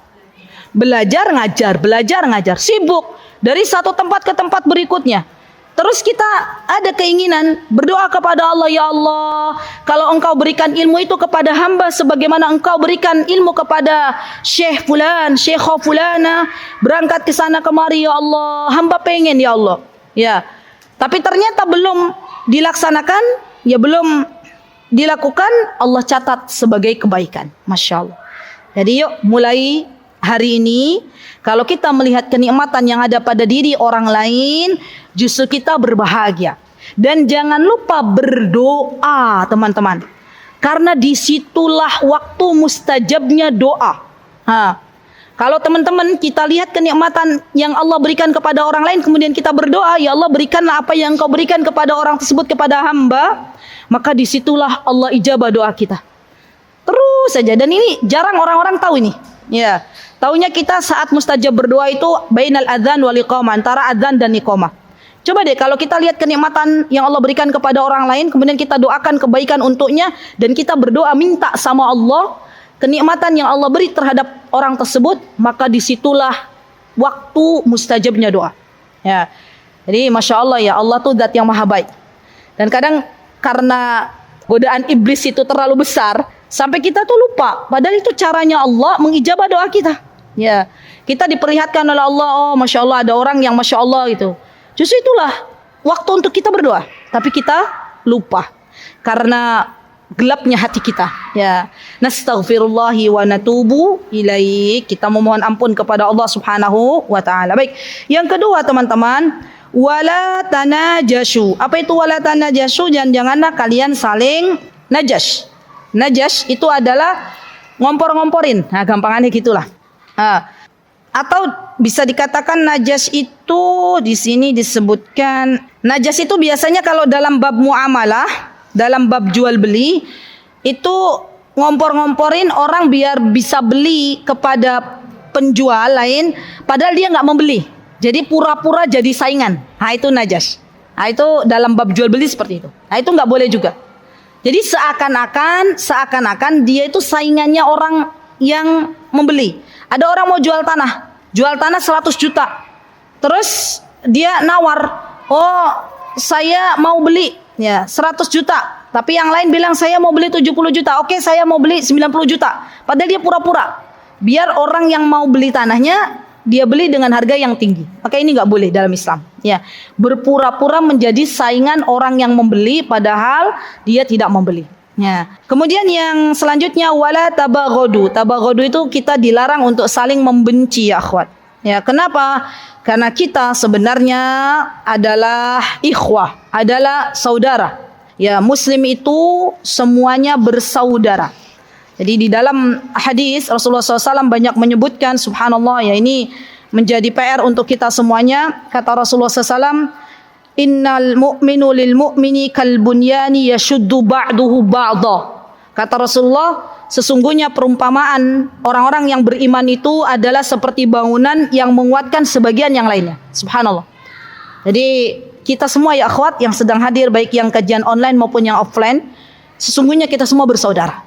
Belajar, ngajar. Sibuk. Dari satu tempat ke tempat berikutnya. Terus kita ada keinginan berdoa kepada Allah, ya Allah, kalau Engkau berikan ilmu itu kepada hamba sebagaimana Engkau berikan ilmu kepada Syekh Fulan, Syekhah Fulana, berangkat ke sana kemari, ya Allah, hamba pengen, ya Allah. Ya. Tapi ternyata belum dilaksanakan, ya belum dilakukan, Allah catat sebagai kebaikan. Masya Allah. Jadi yuk mulai hari ini, kalau kita melihat kenikmatan yang ada pada diri orang lain, justru kita berbahagia. Dan jangan lupa berdoa, teman-teman. Karena disitulah waktu mustajabnya doa. Kalau teman-teman kita lihat kenikmatan yang Allah berikan kepada orang lain, kemudian kita berdoa, ya Allah berikanlah apa yang Engkau berikan kepada orang tersebut kepada hamba, maka disitulah Allah ijabah doa kita. Terus saja. Dan ini jarang orang-orang tahu ini. Ya, taunya kita saat mustajab berdoa itu bainal adzan wal iqamah, antara adzan dan iqamah. Coba deh kalau kita lihat kenikmatan yang Allah berikan kepada orang lain, kemudian kita doakan kebaikan untuknya dan kita berdoa minta sama Allah kenikmatan yang Allah beri terhadap orang tersebut, maka disitulah waktu mustajabnya doa. Ya, jadi Masya Allah ya, Allah tuh zat yang maha baik. Dan kadang karena godaan iblis itu terlalu besar, sampai kita tuh lupa, padahal itu caranya Allah mengijabah doa kita. Ya, kita diperlihatkan oleh Allah, oh Masya Allah ada orang yang Masya Allah gitu. Justru itulah waktu untuk kita berdoa, tapi kita lupa karena gelapnya hati kita. Ya, nastaghfirullahi wa natubu ilaih. Kita memohon ampun kepada Allah Subhanahu wa taala. Baik. Yang kedua teman-teman, wala tanajashu. Apa itu wala tanajashu? Janganlah kalian saling najas. Najas itu adalah ngompor-ngomporin. Nah, gampangannya gitulah. Atau bisa dikatakan najas itu di sini disebutkan, najas itu biasanya kalau dalam bab muamalah, dalam bab jual beli itu ngompor-ngomporin orang biar bisa beli kepada penjual lain padahal dia nggak membeli. Jadi pura-pura jadi saingan. Nah itu najas. Nah itu dalam bab jual beli seperti itu. Nah itu nggak boleh juga. Jadi seakan-akan dia itu saingannya orang yang membeli. Ada orang mau jual tanah 100 juta. Terus dia nawar, oh saya mau beli ya 100 juta. Tapi yang lain bilang saya mau beli 70 juta. Oke, saya mau beli 90 juta. Padahal dia pura-pura. Biar orang yang mau beli tanahnya dia beli dengan harga yang tinggi. Maka ini nggak boleh dalam Islam. Ya, berpura-pura menjadi saingan orang yang membeli padahal dia tidak membeli. Ya. Kemudian yang selanjutnya wala tabaghadu. Tabaghadu itu kita dilarang untuk saling membenci ya akhwat. Ya, kenapa? Karena kita sebenarnya adalah ikhwah, adalah saudara. Ya, muslim itu semuanya bersaudara. Jadi di dalam hadis Rasulullah SAW banyak menyebutkan, subhanallah ya, ini menjadi PR untuk kita semuanya. Kata Rasulullah SAW, innal mu'minu lil mu'mini kal bunyani yashuddu ba'duhu ba'da. Kata Rasulullah, sesungguhnya perumpamaan orang-orang yang beriman itu adalah seperti bangunan yang menguatkan sebagian yang lainnya. Subhanallah. Jadi kita semua ya akhwat yang sedang hadir, baik yang kajian online maupun yang offline, sesungguhnya kita semua bersaudara.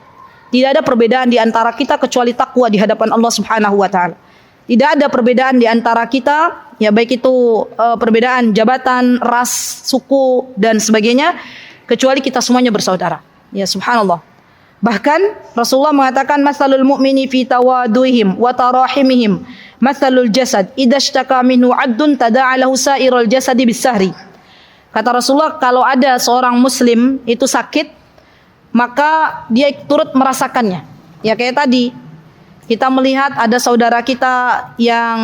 Tidak ada perbedaan di antara kita kecuali takwa di hadapan Allah Subhanahu wa taala. Tidak ada perbedaan di antara kita, ya baik itu perbedaan jabatan, ras, suku dan sebagainya, kecuali kita semuanya bersaudara. Ya subhanallah. Bahkan Rasulullah mengatakan masalul mu'mini fi tawaduhim wa tarahimihim masalul jasad idza ishtaka minhu 'addun tada'a lahu sa'irul jasadi bis-sahri. Kata Rasulullah, kalau ada seorang muslim itu sakit, maka dia turut merasakannya. Ya kayak tadi kita melihat ada saudara kita yang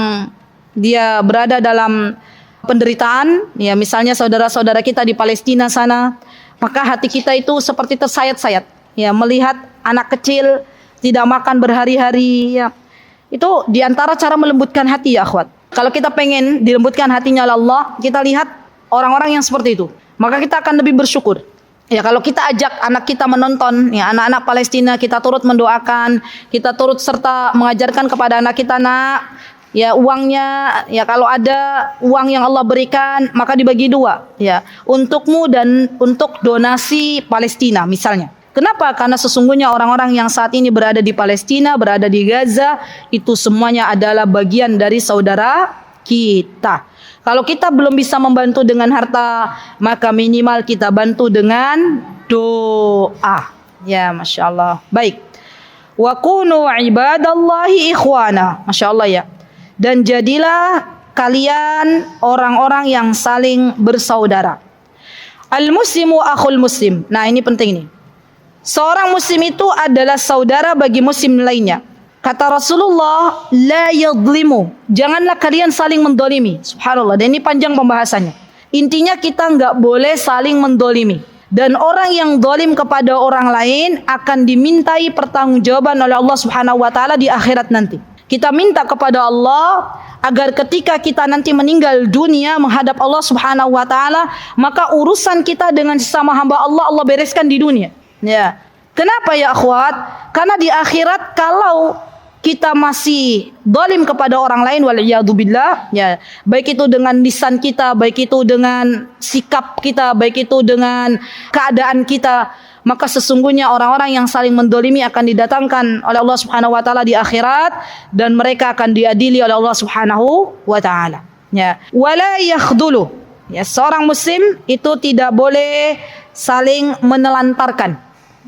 dia berada dalam penderitaan, ya misalnya saudara-saudara kita di Palestina sana, maka hati kita itu seperti tersayat-sayat. Ya, melihat anak kecil tidak makan berhari-hari, ya. Itu diantara cara melembutkan hati ya akhwat. Kalau kita pengen dilembutkan hatinya oleh Allah, kita lihat orang-orang yang seperti itu, maka kita akan lebih bersyukur. Ya, kalau kita ajak anak kita menonton, ya anak-anak Palestina, kita turut mendoakan, kita turut serta mengajarkan kepada anak kita, nak, ya uangnya, ya kalau ada uang yang Allah berikan, maka dibagi dua, ya untukmu dan untuk donasi Palestina misalnya. Kenapa? Karena sesungguhnya orang-orang yang saat ini berada di Palestina, berada di Gaza, itu semuanya adalah bagian dari saudara kita. Kalau kita belum bisa membantu dengan harta, maka minimal kita bantu dengan doa. Ya, Masya Allah. Baik. Wa kunu ibadallahi ikhwana. Masya Allah ya. Dan jadilah kalian orang-orang yang saling bersaudara. Al-muslimu akhul muslim. Nah ini penting nih. Seorang muslim itu adalah saudara bagi muslim lainnya. Kata Rasulullah, la yadlimu. Janganlah kalian saling mendolimi. Subhanallah. Dan ini panjang pembahasannya. Intinya kita nggak boleh saling mendolimi. Dan orang yang dolim kepada orang lain akan dimintai pertanggungjawaban oleh Allah Subhanahu wa taala di akhirat nanti. Kita minta kepada Allah agar ketika kita nanti meninggal dunia menghadap Allah Subhanahu wa taala, maka urusan kita dengan sesama hamba Allah bereskan di dunia. Ya. Kenapa ya akhwat? Karena di akhirat kalau kita masih dolim kepada orang lain, waliyadzubillah, ya, baik itu dengan lisan kita, baik itu dengan sikap kita, baik itu dengan keadaan kita, maka sesungguhnya orang-orang yang saling mendolimi akan didatangkan oleh Allah Subhanahu wa taala di akhirat dan mereka akan diadili oleh Allah Subhanahu wa taala. Ya, wala yakhdulu. Ya, seorang muslim itu tidak boleh saling menelantarkan.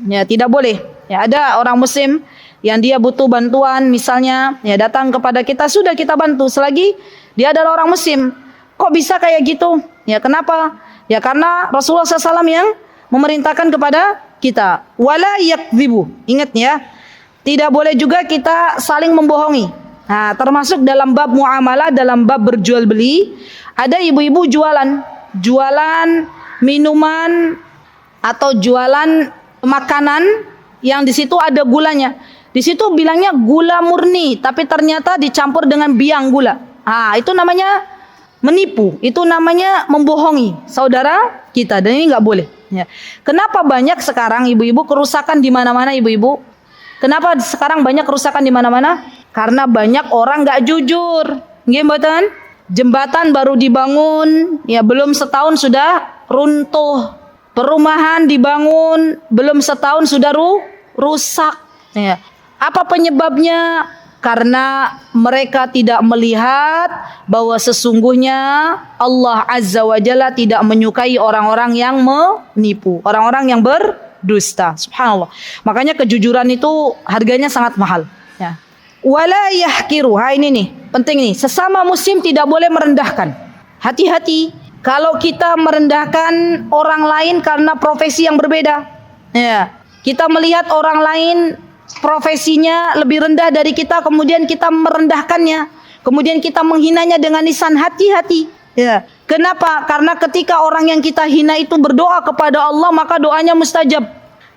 Ya, tidak boleh. Ya, ada orang muslim yang dia butuh bantuan misalnya, ya datang kepada kita, sudah kita bantu selagi dia adalah orang muslim. Kok bisa kayak gitu? Ya, kenapa? Ya karena Rasulullah SAW yang memerintahkan kepada kita. Wala yakdzibu. Ingat ya, tidak boleh juga kita saling membohongi. Nah, termasuk dalam bab muamalah, dalam bab berjual beli, ada ibu-ibu jualan minuman atau jualan makanan yang di situ ada gulanya. Di situ bilangnya gula murni, tapi ternyata dicampur dengan biang gula. Ah, itu namanya menipu. Itu namanya membohongi saudara kita, dan ini nggak boleh. Ya. Kenapa banyak sekarang ibu-ibu kerusakan di mana-mana ibu-ibu? Kenapa sekarang banyak kerusakan di mana-mana? Karena banyak orang nggak jujur. Nggih mboten? Jembatan baru dibangun, ya belum setahun sudah runtuh. Perumahan dibangun, belum setahun sudah rusak. Ya. Apa penyebabnya? Karena mereka tidak melihat bahwa sesungguhnya Allah Azza wa Jalla tidak menyukai orang-orang yang menipu, orang-orang yang berdusta. Subhanallah. Makanya kejujuran itu harganya sangat mahal. Ya. Wala yahkiru. Ini nih, penting nih. Sesama muslim tidak boleh merendahkan. Hati-hati kalau kita merendahkan orang lain karena profesi yang berbeda. Ya. Kita melihat orang lain profesinya lebih rendah dari kita, kemudian kita merendahkannya, kemudian kita menghinanya dengan lisan. Hati-hati. Ya. Kenapa? Karena ketika orang yang kita hina itu berdoa kepada Allah, maka doanya mustajab.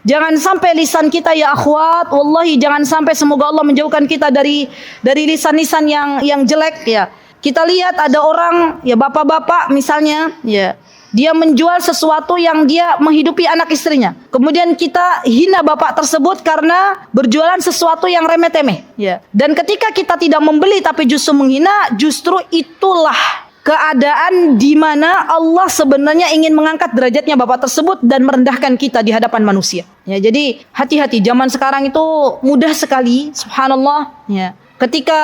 Jangan sampai lisan kita, ya akhwat, wallahi jangan sampai, semoga Allah menjauhkan kita dari lisan-lisan yang jelek. Ya. Kita lihat ada orang, ya bapak-bapak misalnya, ya dia menjual sesuatu yang dia menghidupi anak istrinya. Kemudian kita hina bapak tersebut karena berjualan sesuatu yang remeh-temeh. Ya. Dan ketika kita tidak membeli tapi justru menghina, justru itulah keadaan di mana Allah sebenarnya ingin mengangkat derajatnya bapak tersebut dan merendahkan kita di hadapan manusia. Ya, jadi hati-hati, zaman sekarang itu mudah sekali, subhanallah. Ya. Ketika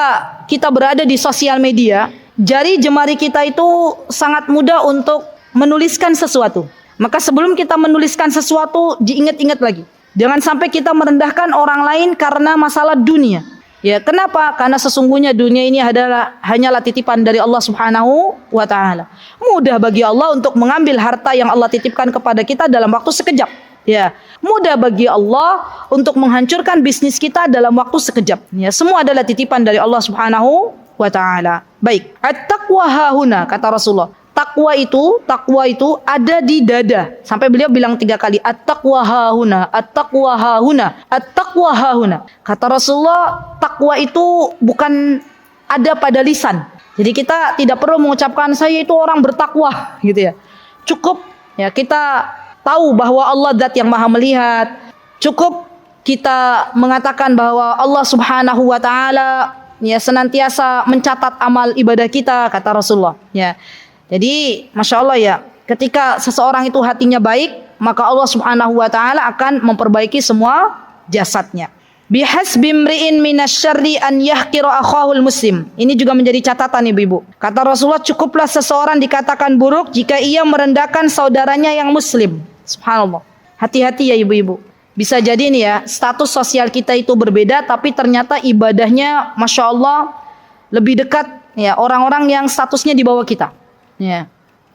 kita berada di sosial media, jari jemari kita itu sangat mudah untuk menuliskan sesuatu. Maka sebelum kita menuliskan sesuatu, diingat-ingat lagi. Jangan sampai kita merendahkan orang lain karena masalah dunia. Ya, kenapa? Karena sesungguhnya dunia ini hanyalah titipan dari Allah Subhanahu wa taala. Mudah bagi Allah untuk mengambil harta yang Allah titipkan kepada kita dalam waktu sekejap. Ya, mudah bagi Allah untuk menghancurkan bisnis kita dalam waktu sekejap. Ya, semua adalah titipan dari Allah Subhanahu wa taala. Baik, at-taqwa hahuna, kata Rasulullah. Takwa itu ada di dada. Sampai beliau bilang 3 kali, at-taqwa hahuna, at-taqwa hahuna, at-taqwa hahuna. Kata Rasulullah, takwa itu bukan ada pada lisan. Jadi kita tidak perlu mengucapkan saya itu orang bertakwa, gitu ya. Cukup ya kita tahu bahwa Allah zat yang maha melihat. Cukup kita mengatakan bahwa Allah Subhanahu wa taala ya senantiasa mencatat amal ibadah kita, kata Rasulullah. Ya. Jadi, Masya Allah ya, ketika seseorang itu hatinya baik, maka Allah Subhanahu wa ta'ala akan memperbaiki semua jasadnya. Bihasbi imri'in minasyarri an yahqira akhahul muslim. Ini juga menjadi catatan ibu-ibu. Kata Rasulullah, cukuplah seseorang dikatakan buruk jika ia merendahkan saudaranya yang muslim. Subhanallah. Hati-hati ya ibu-ibu. Bisa jadi nih ya, status sosial kita itu berbeda, tapi ternyata ibadahnya Masya Allah lebih dekat ya orang-orang yang statusnya di bawah kita. Ya.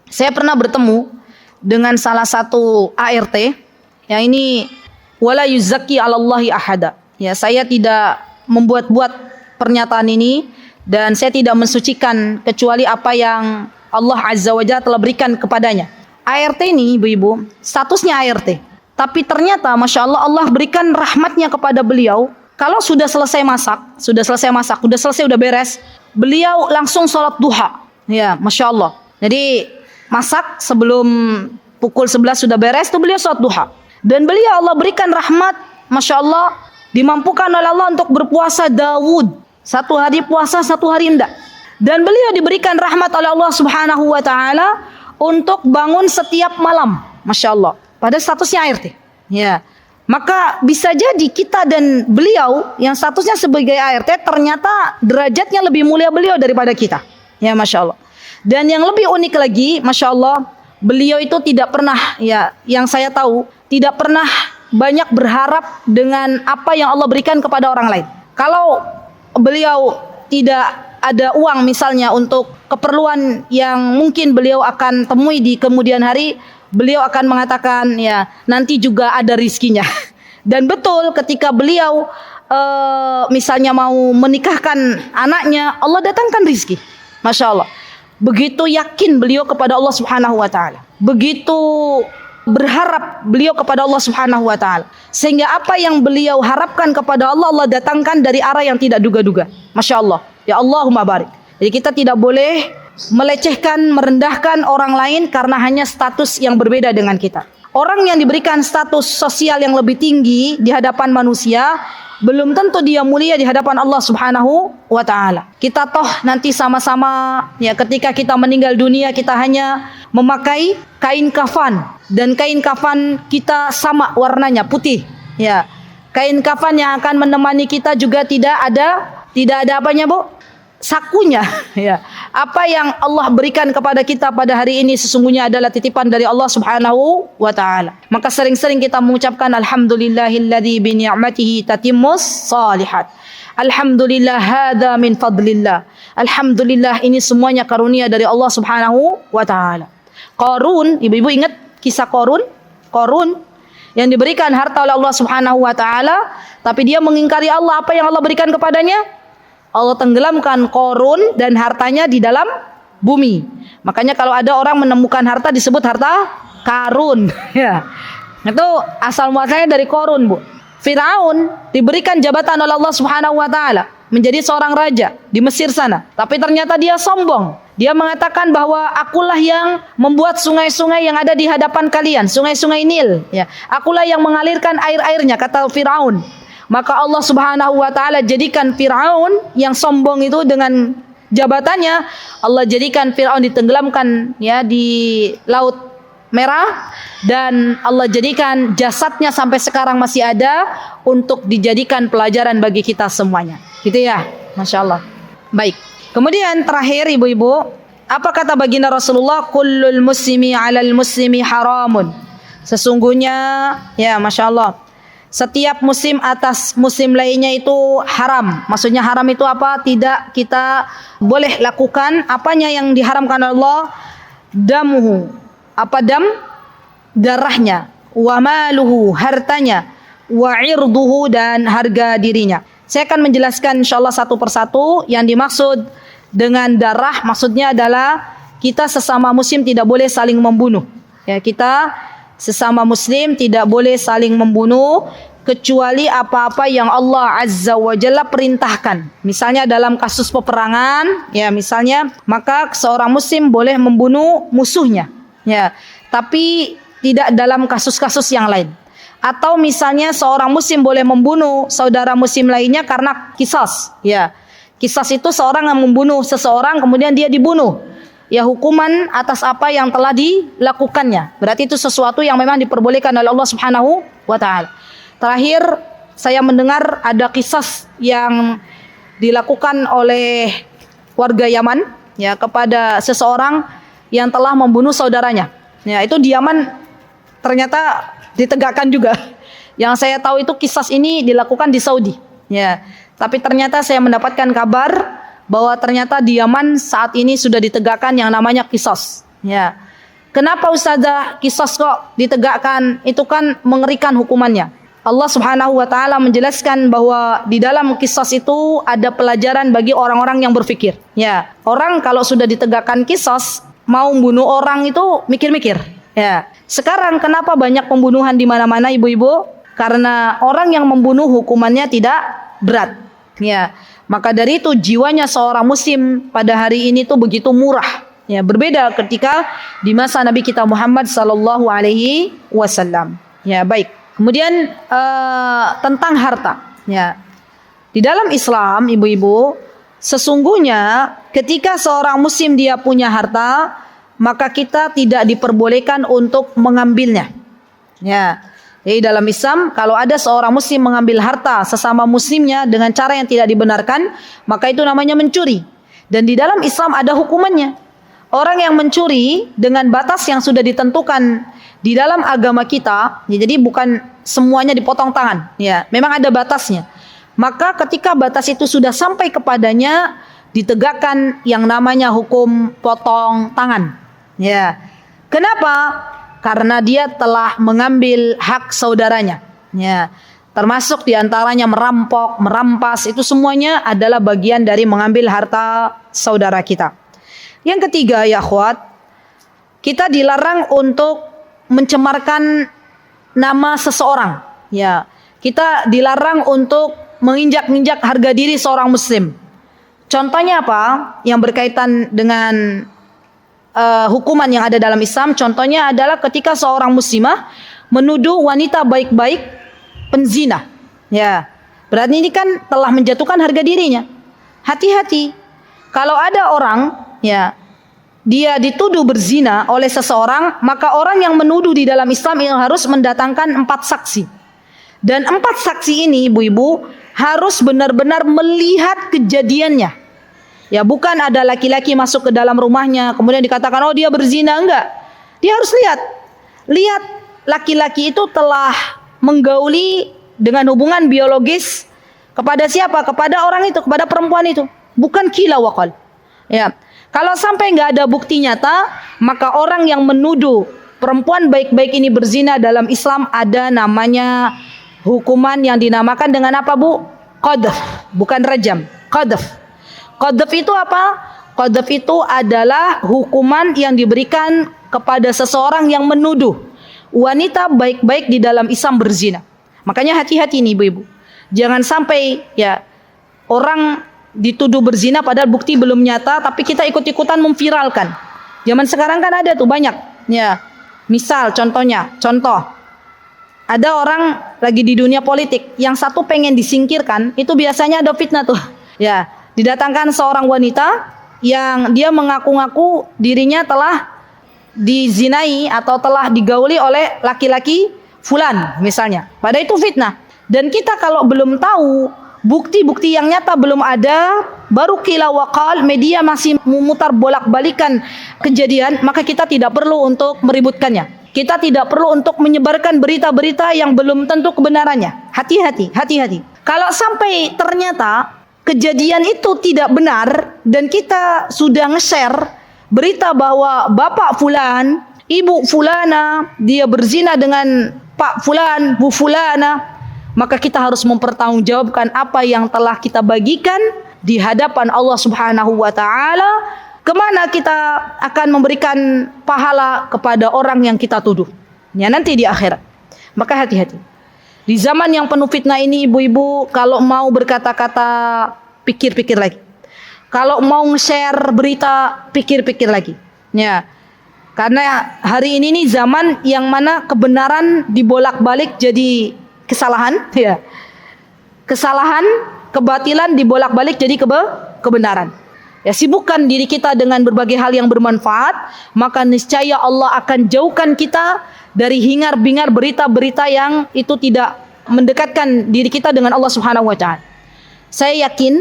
Saya pernah bertemu dengan salah satu ART yang ini wala yuzakki 'alallahi ahada. Ya, saya tidak membuat-buat pernyataan ini dan saya tidak mensucikan kecuali apa yang Allah Azza wa Jalla telah berikan kepadanya. ART ini ibu-ibu, statusnya ART. Tapi ternyata Masya Allah, Allah berikan rahmatnya kepada beliau. Kalau sudah selesai masak, sudah beres, beliau langsung sholat duha. Ya, Masya Allah. Jadi masak sebelum pukul 11 sudah beres, itu beliau sholat duha. Dan beliau Allah berikan rahmat, Masya Allah, dimampukan oleh Allah untuk berpuasa Daud. 1 hari puasa, 1 hari enggak. Dan beliau diberikan rahmat oleh Allah Subhanahu wa ta'ala untuk bangun setiap malam. Masya Allah. Pada statusnya ART. Ya. Maka bisa jadi kita dan beliau yang statusnya sebagai ART ternyata derajatnya lebih mulia beliau daripada kita. Ya, Masya Allah. Dan yang lebih unik lagi, Masya Allah, beliau itu tidak pernah, ya, yang saya tahu, tidak pernah banyak berharap dengan apa yang Allah berikan kepada orang lain. Kalau beliau tidak ada uang misalnya untuk keperluan yang mungkin beliau akan temui di kemudian hari, beliau akan mengatakan, ya, nanti juga ada rizkinya. Dan betul ketika beliau misalnya mau menikahkan anaknya, Allah datangkan rizki. Masya Allah. Begitu yakin beliau kepada Allah Subhanahu wa ta'ala. Begitu berharap beliau kepada Allah Subhanahu wa ta'ala. Sehingga apa yang beliau harapkan kepada Allah, Allah datangkan dari arah yang tidak duga-duga. Masya Allah. Ya Allahumma barik. Jadi kita tidak boleh melecehkan, merendahkan orang lain karena hanya status yang berbeda dengan kita. Orang yang diberikan status sosial yang lebih tinggi di hadapan manusia, belum tentu dia mulia di hadapan Allah Subhanahu wa taala. Kita toh nanti sama-sama ya, ketika kita meninggal dunia kita hanya memakai kain kafan, dan kain kafan kita sama warnanya putih. Ya. Kain kafan yang akan menemani kita juga tidak ada apanya, Bu? Sakunya, ya. Apa yang Allah berikan kepada kita pada hari ini sesungguhnya adalah titipan dari Allah Subhanahu wa taala. Maka sering-sering kita mengucapkan alhamdulillahilladzi bi ni'matihi tatimmus shalihat. Alhamdulillah hadza min fadlillah. Alhamdulillah ini semuanya karunia dari Allah Subhanahu wa taala. Qarun, ibu-ibu ingat kisah Qarun? Qarun yang diberikan harta oleh Allah Subhanahu wa taala, tapi dia mengingkari Allah. Apa yang Allah berikan kepadanya? Allah tenggelamkan Qarun dan hartanya di dalam bumi. Makanya kalau ada orang menemukan harta disebut harta karun. Ya. Itu asal muasalnya dari Qarun, Bu. Firaun diberikan jabatan oleh Allah Subhanahu wa taala menjadi seorang raja di Mesir sana. Tapi ternyata dia sombong. Dia mengatakan bahwa akulah yang membuat sungai-sungai yang ada di hadapan kalian, sungai-sungai Nil, ya. Akulah yang mengalirkan air-airnya, kata Firaun. Maka Allah Subhanahu wa taala jadikan Firaun yang sombong itu dengan jabatannya, Allah jadikan Firaun ditenggelamkan ya di Laut Merah, dan Allah jadikan jasadnya sampai sekarang masih ada untuk dijadikan pelajaran bagi kita semuanya. Gitu ya. Masya Allah. Baik. Kemudian terakhir ibu-ibu, apa kata baginda Rasulullah? Kullul muslimi 'alal muslimi haramun. Sesungguhnya ya Masya Allah, setiap muslim atas muslim lainnya itu haram. Maksudnya haram itu apa? Tidak kita boleh lakukan apanya yang diharamkan Allah. Damuhu, apa dam? Darahnya. Wa maluhu, hartanya. Wa irduhu, dan harga dirinya. Saya akan menjelaskan insyaallah satu persatu. Yang dimaksud dengan darah maksudnya adalah kita sesama muslim tidak boleh saling membunuh. Ya, kita sesama muslim tidak boleh saling membunuh kecuali apa-apa yang Allah Azza wa Jalla perintahkan. Misalnya dalam kasus peperangan, ya misalnya, maka seorang muslim boleh membunuh musuhnya, ya. Tapi tidak dalam kasus-kasus yang lain. Atau misalnya seorang muslim boleh membunuh saudara muslim lainnya karena qisas, ya. Qisas itu seorang yang membunuh seseorang kemudian dia dibunuh. Ya, hukuman atas apa yang telah dilakukannya. Berarti itu sesuatu yang memang diperbolehkan oleh Allah Subhanahu wa taala. Terakhir, saya mendengar ada kisah yang dilakukan oleh warga Yaman ya kepada seseorang yang telah membunuh saudaranya. Ya, itu di Yaman ternyata ditegakkan juga. Yang saya tahu itu kisah ini dilakukan di Saudi. Ya, tapi ternyata saya mendapatkan kabar bahwa ternyata di Yaman saat ini sudah ditegakkan yang namanya qisas. Ya. Kenapa Ustazah qisas kok ditegakkan? Itu kan mengerikan hukumannya. Allah Subhanahu wa taala menjelaskan bahwa di dalam qisas itu ada pelajaran bagi orang-orang yang berpikir. Ya. Orang kalau sudah ditegakkan qisas mau bunuh orang itu mikir-mikir. Ya. Sekarang kenapa banyak pembunuhan di mana-mana ibu-ibu? Karena orang yang membunuh hukumannya tidak berat. Ya. Maka dari itu jiwanya seorang muslim pada hari ini tuh begitu murah. Ya, berbeda ketika di masa Nabi kita Muhammad sallallahu alaihi wasallam. Ya, baik. Kemudian tentang harta. Ya. Di dalam Islam, ibu-ibu, sesungguhnya ketika seorang muslim dia punya harta, maka kita tidak diperbolehkan untuk mengambilnya. Ya. Jadi dalam Islam, kalau ada seorang muslim mengambil harta sesama muslimnya dengan cara yang tidak dibenarkan, maka itu namanya mencuri. Dan di dalam Islam ada hukumannya. Orang yang mencuri dengan batas yang sudah ditentukan di dalam agama kita, ya, jadi bukan semuanya dipotong tangan. Ya, memang ada batasnya. Maka ketika batas itu sudah sampai kepadanya, ditegakkan yang namanya hukum potong tangan. Ya, kenapa? Karena dia telah mengambil hak saudaranya. Ya, termasuk diantaranya merampok, merampas, itu semuanya adalah bagian dari mengambil harta saudara kita. Yang ketiga, ya akhwat, kita dilarang untuk mencemarkan nama seseorang. Ya, kita dilarang untuk menginjak-injak harga diri seorang muslim. Contohnya apa? Yang berkaitan dengan hukuman yang ada dalam Islam. Contohnya adalah ketika seorang muslimah menuduh wanita baik-baik penzina. Ya, berarti ini kan telah menjatuhkan harga dirinya. Hati-hati. Kalau ada orang, ya, dia dituduh berzina oleh seseorang, maka orang yang menuduh di dalam Islam yang harus mendatangkan 4 saksi. Dan 4 saksi ini, ibu-ibu, harus benar-benar melihat kejadiannya. Ya, bukan ada laki-laki masuk ke dalam rumahnya kemudian dikatakan oh dia berzina, enggak. Dia harus lihat laki-laki itu telah menggauli dengan hubungan biologis kepada siapa? Kepada orang itu, kepada perempuan itu. Bukan kila wakal. Ya. Kalau sampai enggak ada bukti nyata, maka orang yang menuduh perempuan baik-baik ini berzina dalam Islam ada namanya hukuman yang dinamakan dengan apa, Bu? Qadhf, bukan rajam. Qadhf. Qadhf itu apa? Qadhf itu adalah hukuman yang diberikan kepada seseorang yang menuduh wanita baik-baik di dalam Islam berzina. Makanya hati-hati nih ibu-ibu. Jangan sampai ya orang dituduh berzina padahal bukti belum nyata tapi kita ikut-ikutan memviralkan. Zaman sekarang kan ada tuh banyak. Ya. Misal contoh ada orang lagi di dunia politik yang satu pengen disingkirkan, itu biasanya ada fitnah tuh. Ya, didatangkan seorang wanita yang dia mengaku-ngaku dirinya telah dizinai atau telah digauli oleh laki-laki fulan misalnya. Padahal itu fitnah. Dan kita kalau belum tahu bukti-bukti yang nyata belum ada, baru qila waqal, media masih memutar bolak-balikan kejadian, maka kita tidak perlu untuk meributkannya. Kita tidak perlu untuk menyebarkan berita-berita yang belum tentu kebenarannya. Hati-hati. Kalau sampai ternyata kejadian itu tidak benar dan kita sudah nge-share berita bahwa bapak fulan, ibu fulana, dia berzina dengan pak fulan, bu fulana, maka kita harus mempertanggungjawabkan apa yang telah kita bagikan di hadapan Allah Subhanahu wa taala. Kemana kita akan memberikan pahala kepada orang yang kita tuduh? Ya nanti di akhirat. Maka hati-hati. Di zaman yang penuh fitnah ini ibu-ibu, kalau mau berkata-kata pikir-pikir lagi. Kalau mau nge-share berita, pikir-pikir lagi. Ya. Karena hari ini nih zaman yang mana kebenaran dibolak-balik jadi kesalahan, ya. Kesalahan, kebatilan dibolak-balik jadi kebenaran. Ya, sibukkan diri kita dengan berbagai hal yang bermanfaat, maka niscaya Allah akan jauhkan kita dari hingar-bingar berita-berita yang itu tidak mendekatkan diri kita dengan Allah Subhanahu wa taala. Saya yakin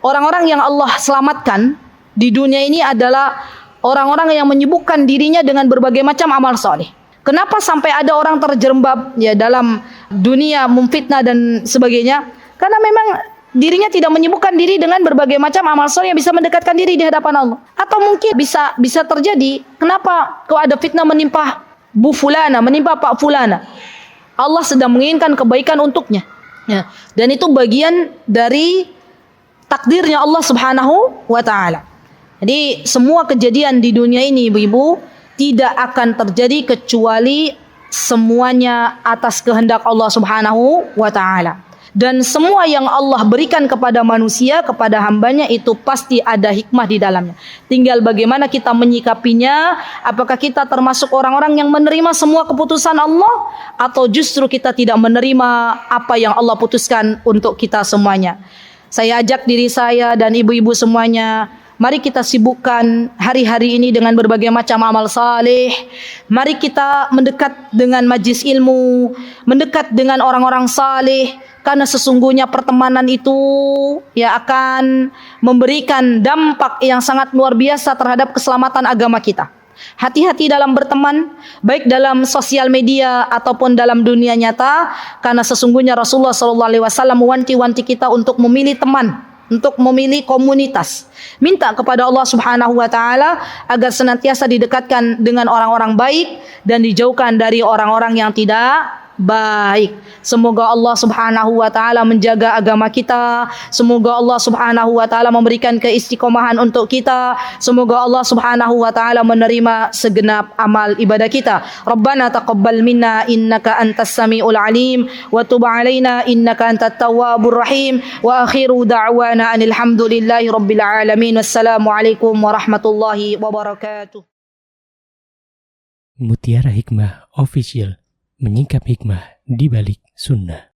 orang-orang yang Allah selamatkan di dunia ini adalah orang-orang yang menyibukkan dirinya dengan berbagai macam amal soleh. Kenapa sampai ada orang terjerembab ya dalam dunia memfitnah dan sebagainya? Karena memang dirinya tidak menyibukkan diri dengan berbagai macam amal soleh yang bisa mendekatkan diri di hadapan Allah. Atau mungkin bisa terjadi, kenapa kok ada fitnah menimpa bu fulana, menimpa pak fulana? Allah sedang menginginkan kebaikan untuknya. Ya. Dan itu bagian dari takdirnya Allah Subhanahu wa taala. Jadi semua kejadian di dunia ini ibu-ibu tidak akan terjadi kecuali semuanya atas kehendak Allah Subhanahu wa taala. Dan semua yang Allah berikan kepada manusia, kepada hambanya itu pasti ada hikmah di dalamnya. Tinggal bagaimana kita menyikapinya, apakah kita termasuk orang-orang yang menerima semua keputusan Allah, atau justru kita tidak menerima apa yang Allah putuskan untuk kita semuanya. Saya ajak diri saya dan ibu-ibu semuanya, mari kita sibukkan hari-hari ini dengan berbagai macam amal saleh. Mari kita mendekat dengan majlis ilmu, mendekat dengan orang-orang saleh. Karena sesungguhnya pertemanan itu ya akan memberikan dampak yang sangat luar biasa terhadap keselamatan agama kita. Hati-hati dalam berteman, baik dalam sosial media ataupun dalam dunia nyata, karena sesungguhnya Rasulullah SAW mewanti-wanti kita untuk memilih teman, untuk memilih komunitas. Minta kepada Allah Subhanahu wa taala agar senantiasa didekatkan dengan orang-orang baik dan dijauhkan dari orang-orang yang tidak baik. Semoga Allah Subhanahu wa taala menjaga agama kita. Semoga Allah Subhanahu wa taala memberikan keistiqomahan untuk kita. Semoga Allah Subhanahu wa taala menerima segenap amal ibadah kita. Rabbana taqabbal minna innaka antas samiul alim wa tub alaina innaka antat tawwabur rahim. Wa akhiru da'wana anil hamdulillahi rabbil alamin. Wassalamu alaikum warahmatullahi wabarakatuh. Mutiara Hikmah Official, menyingkap hikmah di balik sunnah.